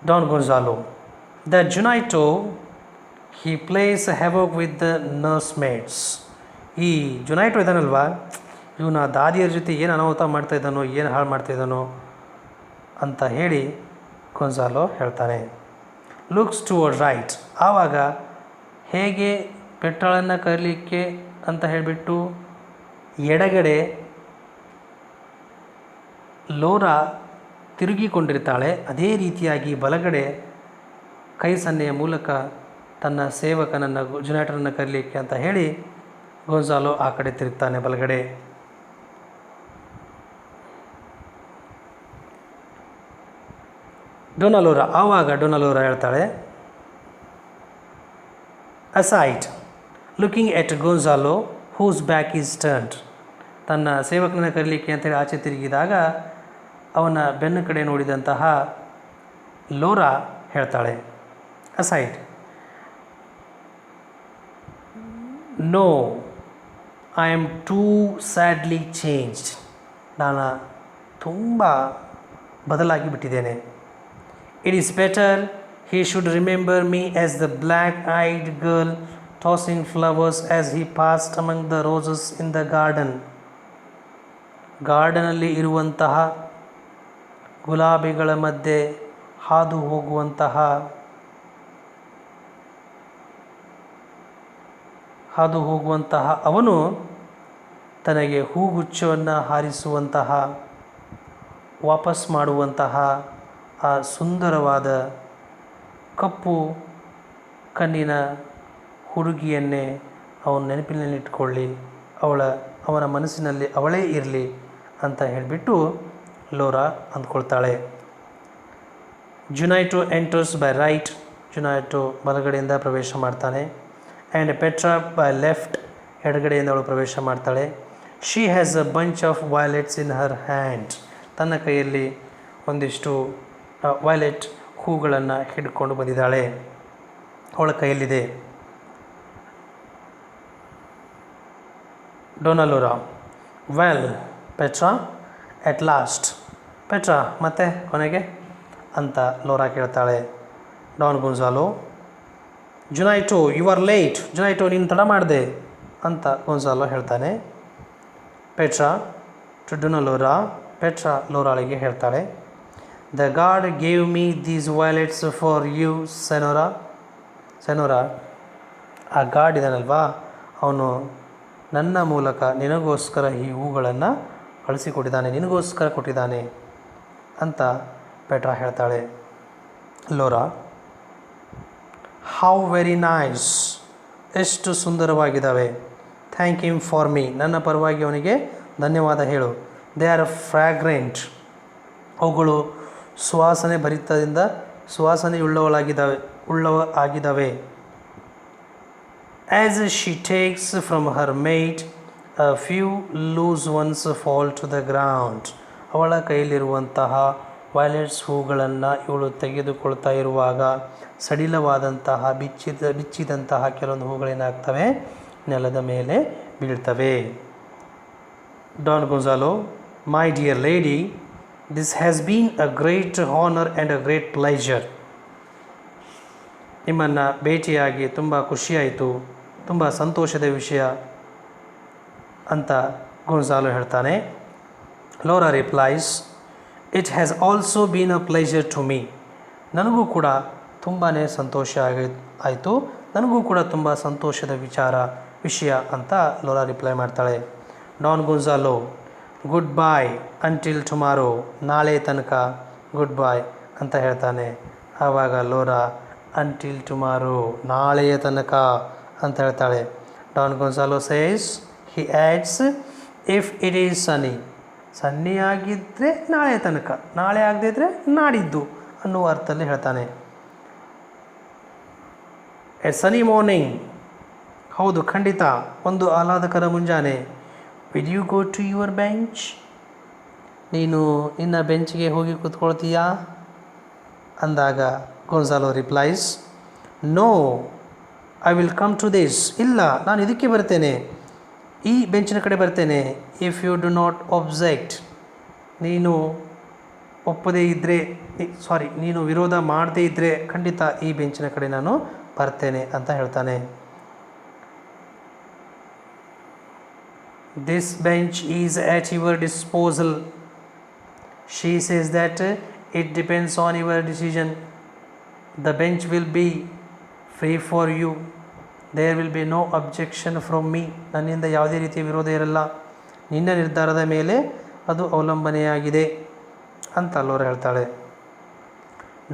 Don Gonzalo, the Juanito he plays havoc with the nurse maids, ಈ ಜುನೈಟೋ ಇದ್ದಾನಲ್ವಾ, ಇವನ ದಾದಿಯರ ಜೊತೆ ಏನು ಅನಾಹುತ ಮಾಡ್ತಾಯಿದ್ದಾನೋ, ಏನು ಹಾಳು ಮಾಡ್ತಾಯಿದ್ದಾನೋ ಅಂತ ಹೇಳಿ ಗೊನ್ಸಾಲೋ ಹೇಳ್ತಾನೆ. ಲುಕ್ಸ್ ಟುವರ್ಡ್ ರೈಟ್, ಆವಾಗ ಹೇಗೆ ಪೆಟ್ರಾಳನ್ನು ಕರೀಲಿಕ್ಕೆ ಅಂತ ಹೇಳಿಬಿಟ್ಟು ಎಡಗಡೆ ಲೋರಾ ತಿರುಗಿಕೊಂಡಿರ್ತಾಳೆ, ಅದೇ ರೀತಿಯಾಗಿ ಬಲಗಡೆ ಕೈ ಸನ್ನೆಯ ಮೂಲಕ ತನ್ನ ಸೇವಕನನ್ನು ಜುನೈಟರನ್ನು ಕರೀಲಿಕ್ಕೆ ಅಂತ ಹೇಳಿ ಗೊನ್ಸಾಲೋ ಆ ಕಡೆ ತಿರುಗ್ತಾನೆ ಬಲಗಡೆ. ಡೊನಾಲೋರಾ ಹೇಳ್ತಾಳೆ, aside looking at Gonzalo whose back is turned, ತನ್ನ ಸೇವಕನನ್ನು ಕರೀಲಿಕ್ಕೆ ಅಂತೇಳಿ ಆಚೆ ತಿರುಗಿದಾಗ ಅವನ ಬೆನ್ನು ಕಡೆ ನೋಡಿದಂತಹ ಲೋರಾ ಹೇಳ್ತಾಳೆ, aside no, I am too sadly changed. ನಾನು ತುಂಬ ಬದಲಾಗಿ ಬಿಟ್ಟಿದ್ದೇನೆ. It is better he should remember me as the black-eyed girl tossing flowers as he passed among the roses in the garden. ಗಾರ್ಡನಲ್ಲಿ ಇರುವಂತಹ ಗುಲಾಬಿಗಳ ಮಧ್ಯೆ ಹಾದು ಹೋಗುವಂತಹ ಅವನು ತನಗೆ ಹೂಗುಚ್ಛವನ್ನು ಹಾರಿಸುವಂತಹ, ವಾಪಸ್ ಮಾಡುವಂತಹ ಆ ಸುಂದರವಾದ ಕಪ್ಪು ಕಣ್ಣಿನ ಹುಡುಗಿಯನ್ನೇ ಅವನ ನೆನಪಿನಲ್ಲಿಟ್ಕೊಳ್ಳಿ, ಅವನ ಮನಸ್ಸಿನಲ್ಲಿ ಅವಳೇ ಇರಲಿ ಅಂತ ಹೇಳಿಬಿಟ್ಟು ಲೋರಾ ಅಂದ್ಕೊಳ್ತಾಳೆ. Juanito enters by right. Juanito ಬಲಗಡೆಯಿಂದ ಪ್ರವೇಶ ಮಾಡ್ತಾನೆ. ಆ್ಯಂಡ್ ಪೆಟ್ರಾ ಬೈ ಲೆಫ್ಟ್, ಎಡಗಡೆಯಿಂದ ಅವಳು ಪ್ರವೇಶ ಮಾಡ್ತಾಳೆ. She has a bunch of violets in her hand. ತನ್ನ ಕೈಯಲ್ಲಿ ಒಂದಿಷ್ಟು ವೈಲೆಟ್ ಹೂಗಳನ್ನು ಹಿಡ್ಕೊಂಡು ಬಂದಿದ್ದಾಳೆ, ಅವಳ ಕೈಯಲ್ಲಿದೆ. Dona Laura, well Petra, at last. Petra, ಮತ್ತೆ ಕೊನೆಗೆ ಅಂತ ಲೋರಾ ಕೇಳ್ತಾಳೆ. Don Gonzalo, Juanito you are late. Juanito ನೀನು ತಡ ಮಾಡಿದೆ ಅಂತ ಗೊನ್ಸಾಲೋ ಹೇಳ್ತಾನೆ. Petra to Dona Laura. Petra ಲೋರಾಳಿಗೆ ಹೇಳ್ತಾಳೆ, the god gave me these violets for you senora. Senora, ಆ ಗಾಡ್ ಇದ್ದಾನಲ್ವಾ, ಅವನು ನನ್ನ ಮೂಲಕ ನಿನಗೋಸ್ಕರ ಈ ಹೂಗಳನ್ನು ಕಳಿಸಿಕೊಟ್ಟಿದ್ದಾನೆ, ನಿನಗೋಸ್ಕರ ಕೊಟ್ಟಿದ್ದಾನೆ ಅಂತ ಪೆಟ್ರಾ ಹೇಳ್ತಾಳೆ. ಲೋರಾ, ಹೌ ವೆರಿ ನೈಸ್, ಎಷ್ಟು ಸುಂದರವಾಗಿದ್ದಾವೆ. ಥ್ಯಾಂಕ್ ಹಿಮ್ ಫಾರ್ ಮೀ, ನನ್ನ ಪರವಾಗಿ ಅವನಿಗೆ ಧನ್ಯವಾದ ಹೇಳು. ದೇ ಆರ್ ಫ್ರ್ಯಾಗ್ರೆಂಟ್, ಅವುಗಳು ಸುವಾಸನೆ ಭರಿತದಿಂದ ಸುವಾಸನೆಯುಳ್ಳವಾಗಿದ್ದಾವೆ. As she takes from her maid a few loose ones fall to the ground. ಅವಳ ಕೈಯಲ್ಲಿರುವಂತಹ ವೈಲೆಟ್ಸ್ ಹೂಗಳನ್ನು ಇವಳು ತೆಗೆದುಕೊಳ್ತಾ ಇರುವಾಗ ಸಡಿಲವಾದಂತಹ ಬಿಚ್ಚಿದಂತಹ ಕೆಲವೊಂದು ಹೂಗಳೇನಾಗ್ತವೆ, ನೆಲದ ಮೇಲೆ ಬೀಳ್ತವೆ. Don ಗೊನ್ಸಾಲೋ, my dear lady, this has been a great honour and a great pleasure. ನಿಮ್ಮನ್ನು ಭೇಟಿಯಾಗಿ ತುಂಬ ಖುಷಿಯಾಯಿತು, ತುಂಬ ಸಂತೋಷದ ವಿಷಯ ಅಂತ ಗೊನ್ಸಾಲೋ ಹೇಳ್ತಾನೆ. Laura replies, it has also been a pleasure to me. ನನಗೂ ಕೂಡ ತುಂಬಾ ಸಂತೋಷ ಆಯಿತು, ನನಗೂ ಕೂಡ ತುಂಬ ಸಂತೋಷದ ವಿಷಯ ಅಂತ ಲೋರಾ ರಿಪ್ಲೈ ಮಾಡ್ತಾಳೆ. ಡಾನ್ ಗೊನ್ಸಾಲೋ, ಗುಡ್ ಬಾಯ್ ಅಂಟಿಲ್ ಟುಮಾರೋ. ನಾಳೆ ತನಕ ಗುಡ್ ಬಾಯ್ ಅಂತ ಹೇಳ್ತಾನೆ. ಆವಾಗ ಲೋರಾ ಅಂಟಿಲ್ ಟುಮಾರೋ, ನಾಳೆಯ ತನಕ ಅಂತ ಹೇಳ್ತಾಳೆ. Don ಗೊನ್ಸಾಲೋ says, he ads, if it is ಸನಿ. ಸನ್ನಿ ಆಗಿದ್ದರೆ ನಾಳೆ ತನಕ, ನಾಳೆ ಆಗದಿದ್ದರೆ ನಾಡಿದ್ದು ಅನ್ನುವ ಅರ್ಥದಲ್ಲಿ ಹೇಳ್ತಾನೆ. ಎ ಸನಿ ಮಾರ್ನಿಂಗ್, ಹೌದು ಖಂಡಿತ ಒಂದು ಆಹ್ಲಾದಕರ ಮುಂಜಾನೆ. Will you go to your bench, ನೀನು ನಿನ್ನ ಬೆಂಚ್ಗೆ ಹೋಗಿ ಕೂತ್ಕೊಳ್ತೀಯಾ ಅಂದಾಗ Gonzalo replies, no I will come to this. ಇಲ್ಲ, ನಾನು ಇದಕ್ಕೆ ಬರ್ತೇನೆ, ಈ ಬೆಂಚಿನ ಕಡೆ ಬರ್ತೇನೆ. If you do not object, ನೀನು ಒಪ್ಪದೇ ಇದ್ದರೆ, ನೀನು ವಿರೋಧ ಮಾಡದೇ ಇದ್ದರೆ ಖಂಡಿತ ಈ ಬೆಂಚಿನ ಕಡೆ ನಾನು ಬರ್ತೇನೆ ಅಂತ ಹೇಳ್ತಾನೆ. This bench is at your disposal. She says that it depends on your decision. The bench will be free for you. There will be no objection from me. ನನ್ನಿಂದ ಯಾವುದೇ ರೀತಿಯ ವಿರೋಧ ಇರಲ್ಲ, ನಿನ್ನ ನಿರ್ಧಾರದ ಮೇಲೆ ಅದು ಅವಲಂಬನೆಯಾಗಿದೆ ಅಂತ ಲೋರಾ ಹೇಳ್ತಾಳೆ.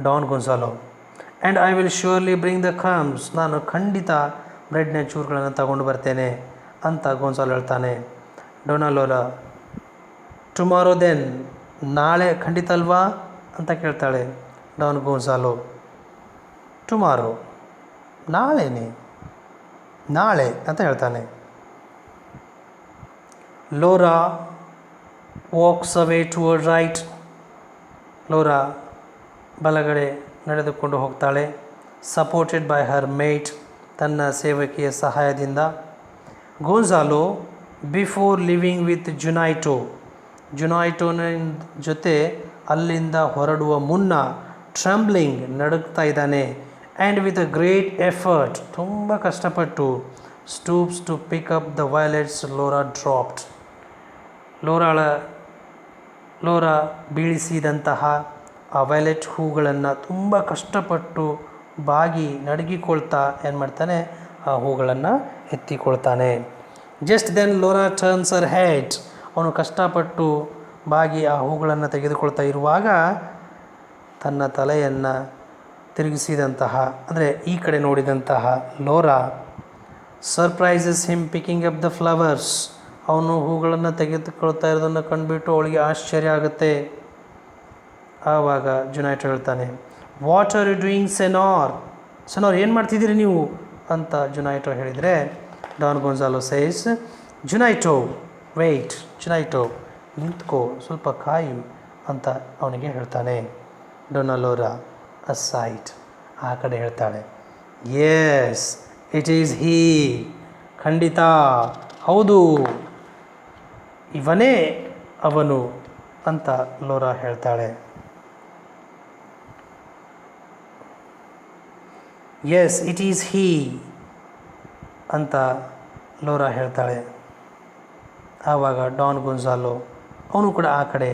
Don Gonzalo, and I will surely bring the crumbs. ನಾನು ಖಂಡಿತ ಬ್ರೆಡ್ನ ಚೂರುಗಳನ್ನು ತಗೊಂಡು ಬರ್ತೇನೆ ಅಂತ ಗೊನ್ಸಾಲೋ ಹೇಳ್ತಾನೆ. ಡೋನಾ ಲೋರಾ, ಟುಮಾರೋ ದೆನ್, ನಾಳೆ ಖಂಡಿತ ಅಲ್ವಾ ಅಂತ ಕೇಳ್ತಾಳೆ. ಡಾನ್ ಗೊನ್ಸಾಲೋ, ಟುಮಾರೋ, ನಾಳೆನೇ, ನಾಳೆ ಅಂತ ಹೇಳ್ತಾನೆ. ಲೋರಾ ವಾಕ್ಸ್ ಅವೇ ಟುವರ್ಡ್ ರೈಟ್. ಲೋರಾ ಬಲಗಡೆ ನಡೆದುಕೊಂಡು ಹೋಗ್ತಾಳೆ. ಸಪೋರ್ಟೆಡ್ ಬೈ ಹರ್ ಮೇಟ್, ತನ್ನ ಸೇವಕಿಯ ಸಹಾಯದಿಂದ. ಗೋನ್ಸಾಲೋ ಬಿಫೋರ್ ಲಿವಿಂಗ್ ವಿತ್ ಜುನೈಟೋನ ಜೊತೆ ಅಲ್ಲಿಂದ ಹೊರಡುವ ಮುನ್ನ ಟ್ರಂಬ್ಲಿಂಗ್ ನಡುಗ್ತಾ ಇದ್ದಾನೆ. And with a great effort ತುಂಬ ಕಷ್ಟಪಟ್ಟು stoops to pick up the violets Laura dropped Laura ಬೀಳಿಸಿದಂತಹ ಆ ವೈಲೆಟ್ ಹೂಗಳನ್ನು ತುಂಬ ಕಷ್ಟಪಟ್ಟು ಬಾಗಿ ನಡುಗಿಕೊಳ್ತಾ ಏನು ಮಾಡ್ತಾನೆ, ಆ ಹೂಗಳನ್ನು ಎತ್ತಿಕೊಳ್ತಾನೆ. ಜಸ್ಟ್ ದೆನ್ ಲೋರಾ ಟರ್ನ್ಸ್ ಹರ್ ಹೆಡ್, ಅವನು ಕಷ್ಟಪಟ್ಟು ಬಾಗಿ ಆ ಹೂಗಳನ್ನು ತೆಗೆದುಕೊಳ್ತಾ ಇರುವಾಗ ತನ್ನ ತಲೆಯನ್ನು ತಿರುಗಿಸಿದಂತಹ, ಅಂದರೆ ಈ ಕಡೆ ನೋಡಿದಂತಹ Laura surprises him picking up the flowers, ಅವನು ಹೂಗಳನ್ನು ತೆಗೆದುಕೊಳ್ತಾ ಇರೋದನ್ನು ಕಂಡುಬಿಟ್ಟು ಅವಳಿಗೆ ಆಶ್ಚರ್ಯ ಆಗುತ್ತೆ. ಆವಾಗ ಜುನೈಟೋ ಹೇಳ್ತಾನೆ, ವಾಟ್ ಆರ್ ಯು ಡೂಯಿಂಗ್ ಸೆನೋರ್ ಏನು ಮಾಡ್ತಿದ್ದೀರಿ ನೀವು ಅಂತ ಜುನೈಟೋ ಹೇಳಿದರೆ, ಡಾನ್ ಗೊನ್ಸಾಲೋ ಸೇಸ್, ಜುನೈಟೋ ವೆಯ್ಟ್, ಜುನೈಟೋ ನಿಂತ್ಕೋ, ಸ್ವಲ್ಪ ಕಾಯು ಅಂತ ಅವನಿಗೆ ಹೇಳ್ತಾನೆ. ಡೊನಾ ಲೋರಾ ಅಸೈಡ್, ಆ ಕಡೆ ಹೇಳ್ತಾಳೆ, ಯೆಸ್ ಇಟ್ ಈಸ್ ಹೀ, ಖಂಡಿತ ಹೌದು ಇವನೇ ಅವನು ಅಂತ ಲೋರಾ ಹೇಳ್ತಾಳೆ. ಎಸ್ ಇಟ್ ಈಸ್ ಹೀ ಅಂತ ಲೋರಾ ಹೇಳ್ತಾಳೆ. ಆವಾಗ ಡಾನ್ ಗೊನ್ಸಾಲೋ ಅವನು ಕೂಡ ಆ ಕಡೆ,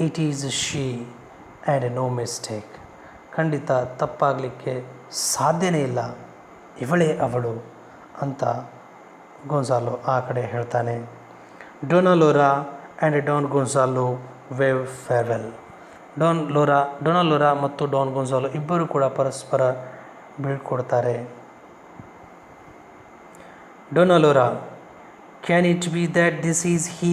it is she and no mistake, ಖಂಡಿತ ತಪ್ಪಾಗಲಿಕ್ಕೆ ಸಾಧ್ಯನೇ ಇಲ್ಲ, ಇವಳೇ ಅವಳು ಅಂತ ಗೊನ್ಸಾಲೋ ಆ ಕಡೆ ಹೇಳ್ತಾನೆ. Dona Laura and Don Gonzalo wave farewell. Dona Laura ಮತ್ತು ಡಾನ್ ಗೊನ್ಸಾಲೋ ಇಬ್ಬರು ಕೂಡ ಪರಸ್ಪರ ಬೀಳ್ಕೊಡ್ತಾರೆ. Dona Laura, can it be that this is he,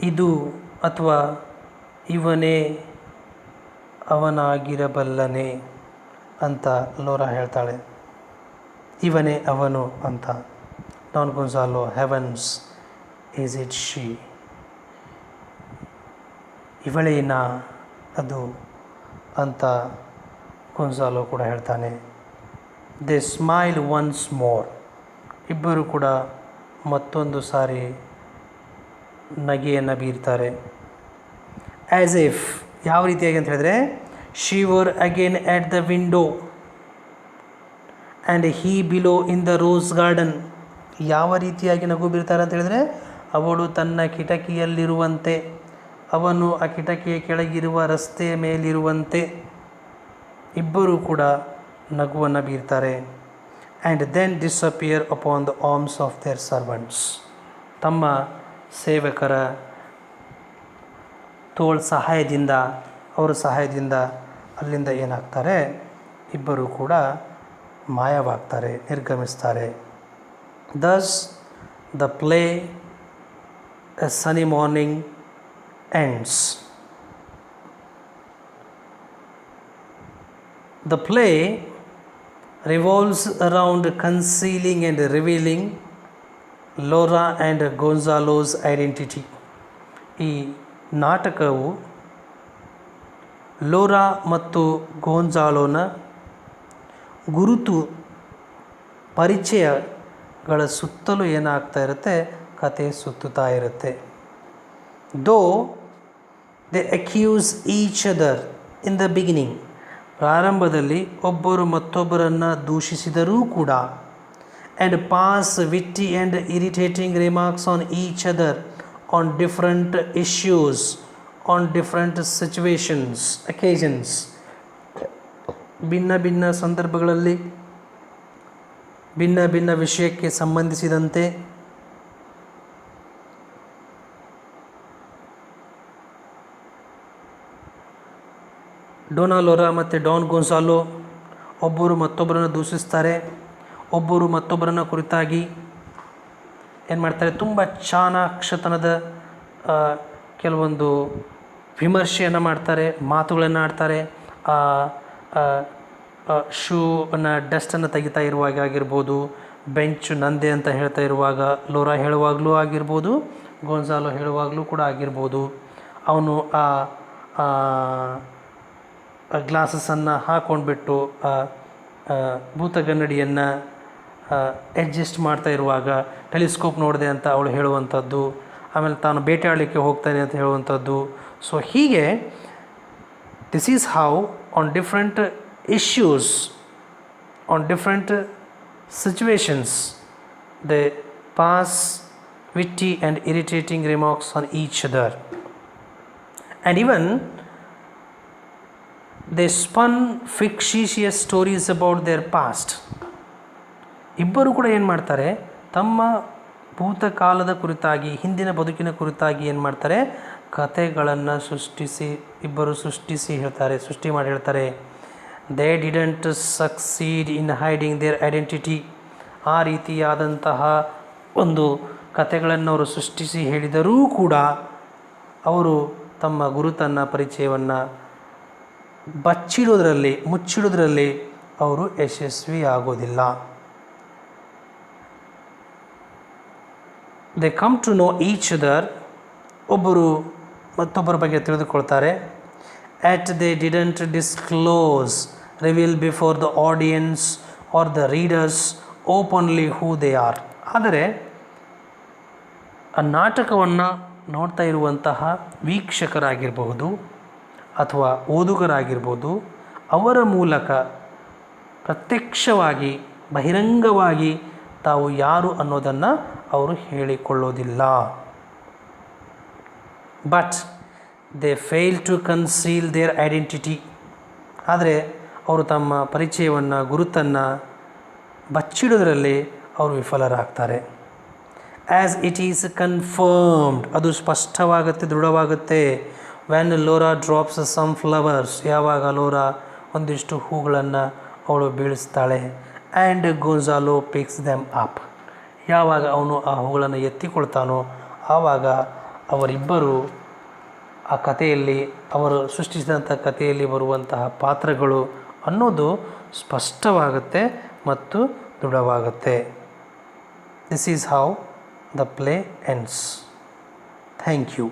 ಇದು ಅಥವಾ ಇವನೇ ಅವನಾಗಿರಬಲ್ಲನೆ ಅಂತ ಲೋರಾ ಹೇಳ್ತಾಳೆ. ಇವನೇ ಅವನು ಅಂತ. Don Gonzalo, heavens is it she, ಇವಳೇನಾ ಅದು ಅಂತ ಗೊನ್ಸಾಲೋ ಕೂಡ ಹೇಳ್ತಾನೆ. ದೇ ಸ್ಮೈಲ್ ಒನ್ಸ್ ಮೋರ್, ಇಬ್ಬರು ಕೂಡ ಮತ್ತೊಂದು ಸಾರಿ ನಗೆಯನ್ನು ಬೀರ್ತಾರೆ. ಆ್ಯಸ್ ಇಫ್, ಯಾವ ರೀತಿಯಾಗಿ ಅಂತ ಹೇಳಿದ್ರೆ, she var again at the window and he below in the rose garden. ಯಾವ ರೀತಿಯಾಗಿ ನಗು ಬೀರ್ತಾರೆ ಅಂತ ಹೇಳಿದ್ರೆ, ಅವಳು ತನ್ನ ಕಿಟಕಿಯಲ್ಲಿರುವಂತೆ, ಅವನು ಆ ಕಿಟಕಿಯ ಕೆಳಗಿರುವ ರಸ್ತೆಯ ಮೇಲಿರುವಂತೆ ಇಬ್ಬರೂ ಕೂಡ ನಗುವನ್ನು ಬೀರ್ತಾರೆ. And then disappear upon the arms of their servants, ತಮ್ಮ ಸೇವಕರ ಅವರ ಸಹಾಯದಿಂದ ಅಲ್ಲಿಂದ ಏನಾಗ್ತಾರೆ, ಇಬ್ಬರು ಕೂಡ ಮಾಯವಾಗ್ತಾರೆ, ನಿರ್ಗಮಿಸ್ತಾರೆ. Thus the play a sunny morning ends. The play revolves around concealing and revealing Laura and Gonzalo's identity. ಈ ನಾಟಕವು ಲೋರಾ ಮತ್ತು ಗೋನ್ಸಾಲೋನ ಗುರುತು ಪರಿಚಯಗಳ ಸುತ್ತಲೂ ಏನಾಗ್ತಾ ಇರುತ್ತೆ, ಕತೆ ಸುತ್ತುತ್ತಾ ಇರುತ್ತೆ. Though they accuse each other in the beginning, ಪ್ರಾರಂಭದಲ್ಲಿ ಒಬ್ಬರು ಮತ್ತೊಬ್ಬರನ್ನು ದೂಷಿಸಿದರೂ ಕೂಡ, and pass witty and irritating remarks on each other on different issues, on different situations, occasions, ಭಿನ್ನ ಭಿನ್ನ ಸಂದರ್ಭಗಳಲ್ಲಿ ಭಿನ್ನ ಭಿನ್ನ ವಿಷಯಕ್ಕೆ ಸಂಬಂಧಿಸಿದಂತೆ ಡೊನಾ ಲೋರಾ ಮತ್ತು ಡಾನ್ ಗೊನ್ಸಾಲೋ ಒಬ್ಬರು ಮತ್ತೊಬ್ಬರನ್ನು ದೂಷಿಸ್ತಾರೆ. ಒಬ್ಬರು ಮತ್ತೊಬ್ಬರನ್ನ ಕುರಿತಾಗಿ ಏನು ಮಾಡ್ತಾರೆ, ತುಂಬ ಚಾಣಾಕ್ಷತನದ ಕೆಲವೊಂದು ವಿಮರ್ಶೆಯನ್ನು ಮಾಡ್ತಾರೆ, ಮಾತುಗಳನ್ನು ಆಡ್ತಾರೆ. ಶೂನ ಡಸ್ಟನ್ನು ತೆಗಿತಾ ಇರುವಾಗ ಆಗಿರ್ಬೋದು, ಬೆಂಚು ನಂದೆ ಅಂತ ಹೇಳ್ತಾ ಇರುವಾಗ ಲೋರಾ ಹೇಳುವಾಗಲೂ ಆಗಿರ್ಬೋದು, ಗೋನ್ಸಾಲೋ ಹೇಳುವಾಗಲೂ ಕೂಡ ಆಗಿರ್ಬೋದು. ಅವನು ಗ್ಲಾಸಸನ್ನು ಹಾಕ್ಕೊಂಡ್ಬಿಟ್ಟು ಭೂತಗನ್ನಡಿಯನ್ನು ಅಡ್ಜಸ್ಟ್ ಮಾಡ್ತಾ ಇರುವಾಗ ಟೆಲಿಸ್ಕೋಪ್ ನೋಡಿದೆ ಅಂತ ಅವಳು ಹೇಳುವಂಥದ್ದು, ಆಮೇಲೆ ತಾನು ಬೇಟೆಯಾಡಲಿಕ್ಕೆ ಹೋಗ್ತಾನೆ ಅಂತ ಹೇಳುವಂಥದ್ದು. ಸೊ ಹೀಗೆ this is how on different issues, on different situations they pass witty and irritating remarks on each other, and even they spun fictitious stories about their past. ಇಬ್ಬರು ಕೂಡ ಏನು ಮಾಡ್ತಾರೆ, ತಮ್ಮ ಭೂತಕಾಲದ ಕುರಿತಾಗಿ, ಹಿಂದಿನ ಬದುಕಿನ ಕುರಿತಾಗಿ ಏನು ಮಾಡ್ತಾರೆ, ಕಥೆಗಳನ್ನು ಸೃಷ್ಟಿ ಮಾಡಿ ಹೇಳ್ತಾರೆ. They didn't succeed in hiding their identity. ಆ ರೀತಿಯಾದಂತಹ ಒಂದು ಕಥೆಗಳನ್ನು ಅವರು ಸೃಷ್ಟಿಸಿ ಹೇಳಿದರೂ ಕೂಡ ಅವರು ತಮ್ಮ ಗುರುತನ್ನು, ಪರಿಚಯವನ್ನು ಮುಚ್ಚಿಡೋದ್ರಲ್ಲಿ ಅವರು ಯಶಸ್ವಿ ಆಗೋದಿಲ್ಲ. They come to know each other. ಒಬ್ಬರು ಮತ್ತೊಬ್ಬರ ಬಗ್ಗೆ ತಿಳಿದುಕೊಳ್ತಾರೆ. At they didn't disclose, reveal before the audience or the readers openly who they are. ಆದರೆ ಆ ನಾಟಕವನ್ನು ನೋಡ್ತಾ ಇರುವಂತಹ ವೀಕ್ಷಕರಾಗಿರಬಹುದು ಅಥವಾ ಓದುಗರಾಗಿರ್ಬೋದು, ಅವರ ಮೂಲಕ ಪ್ರತ್ಯಕ್ಷವಾಗಿ, ಬಹಿರಂಗವಾಗಿ ತಾವು ಯಾರು ಅನ್ನೋದನ್ನು ಅವರು ಹೇಳಿಕೊಳ್ಳೋದಿಲ್ಲ. But they fail to conceal their identity. ಆದರೆ ಅವರು ತಮ್ಮ ಪರಿಚಯವನ್ನು, ಗುರುತನ್ನು ಬಚ್ಚಿಡೋದ್ರಲ್ಲಿ ಅವರು ವಿಫಲರಾಗ್ತಾರೆ. ಆ್ಯಸ್ ಇಟ್ ಈಸ್ ಕನ್ಫರ್ಮ್ಡ್, ಅದು ಸ್ಪಷ್ಟವಾಗುತ್ತೆ, ದೃಢವಾಗುತ್ತೆ. When Laura drops some flowers, ಯಾವಾಗ ಲೋರಾ ಒಂದಿಷ್ಟು ಹೂಗಳನ್ನು ಅವಳು ಬೀಳಿಸ್ತಾಳೆ. And Gonzalo picks them up, ಯಾವಾಗ ಅವನು ಆ ಹೂಗಳನ್ನು ಎತ್ತಿಕೊಳ್ತಾನೋ ಆವಾಗ ಅವರಿಬ್ಬರು ಆ ಕಥೆಯಲ್ಲಿ, ಅವರು ಸೃಷ್ಟಿಸಿದಂಥ ಕಥೆಯಲ್ಲಿ ಬರುವಂತಹ ಪಾತ್ರಗಳು ಅನ್ನೋದು ಸ್ಪಷ್ಟವಾಗುತ್ತೆ ಮತ್ತು ದೃಢವಾಗುತ್ತೆ. This is how the play ends. Thank you.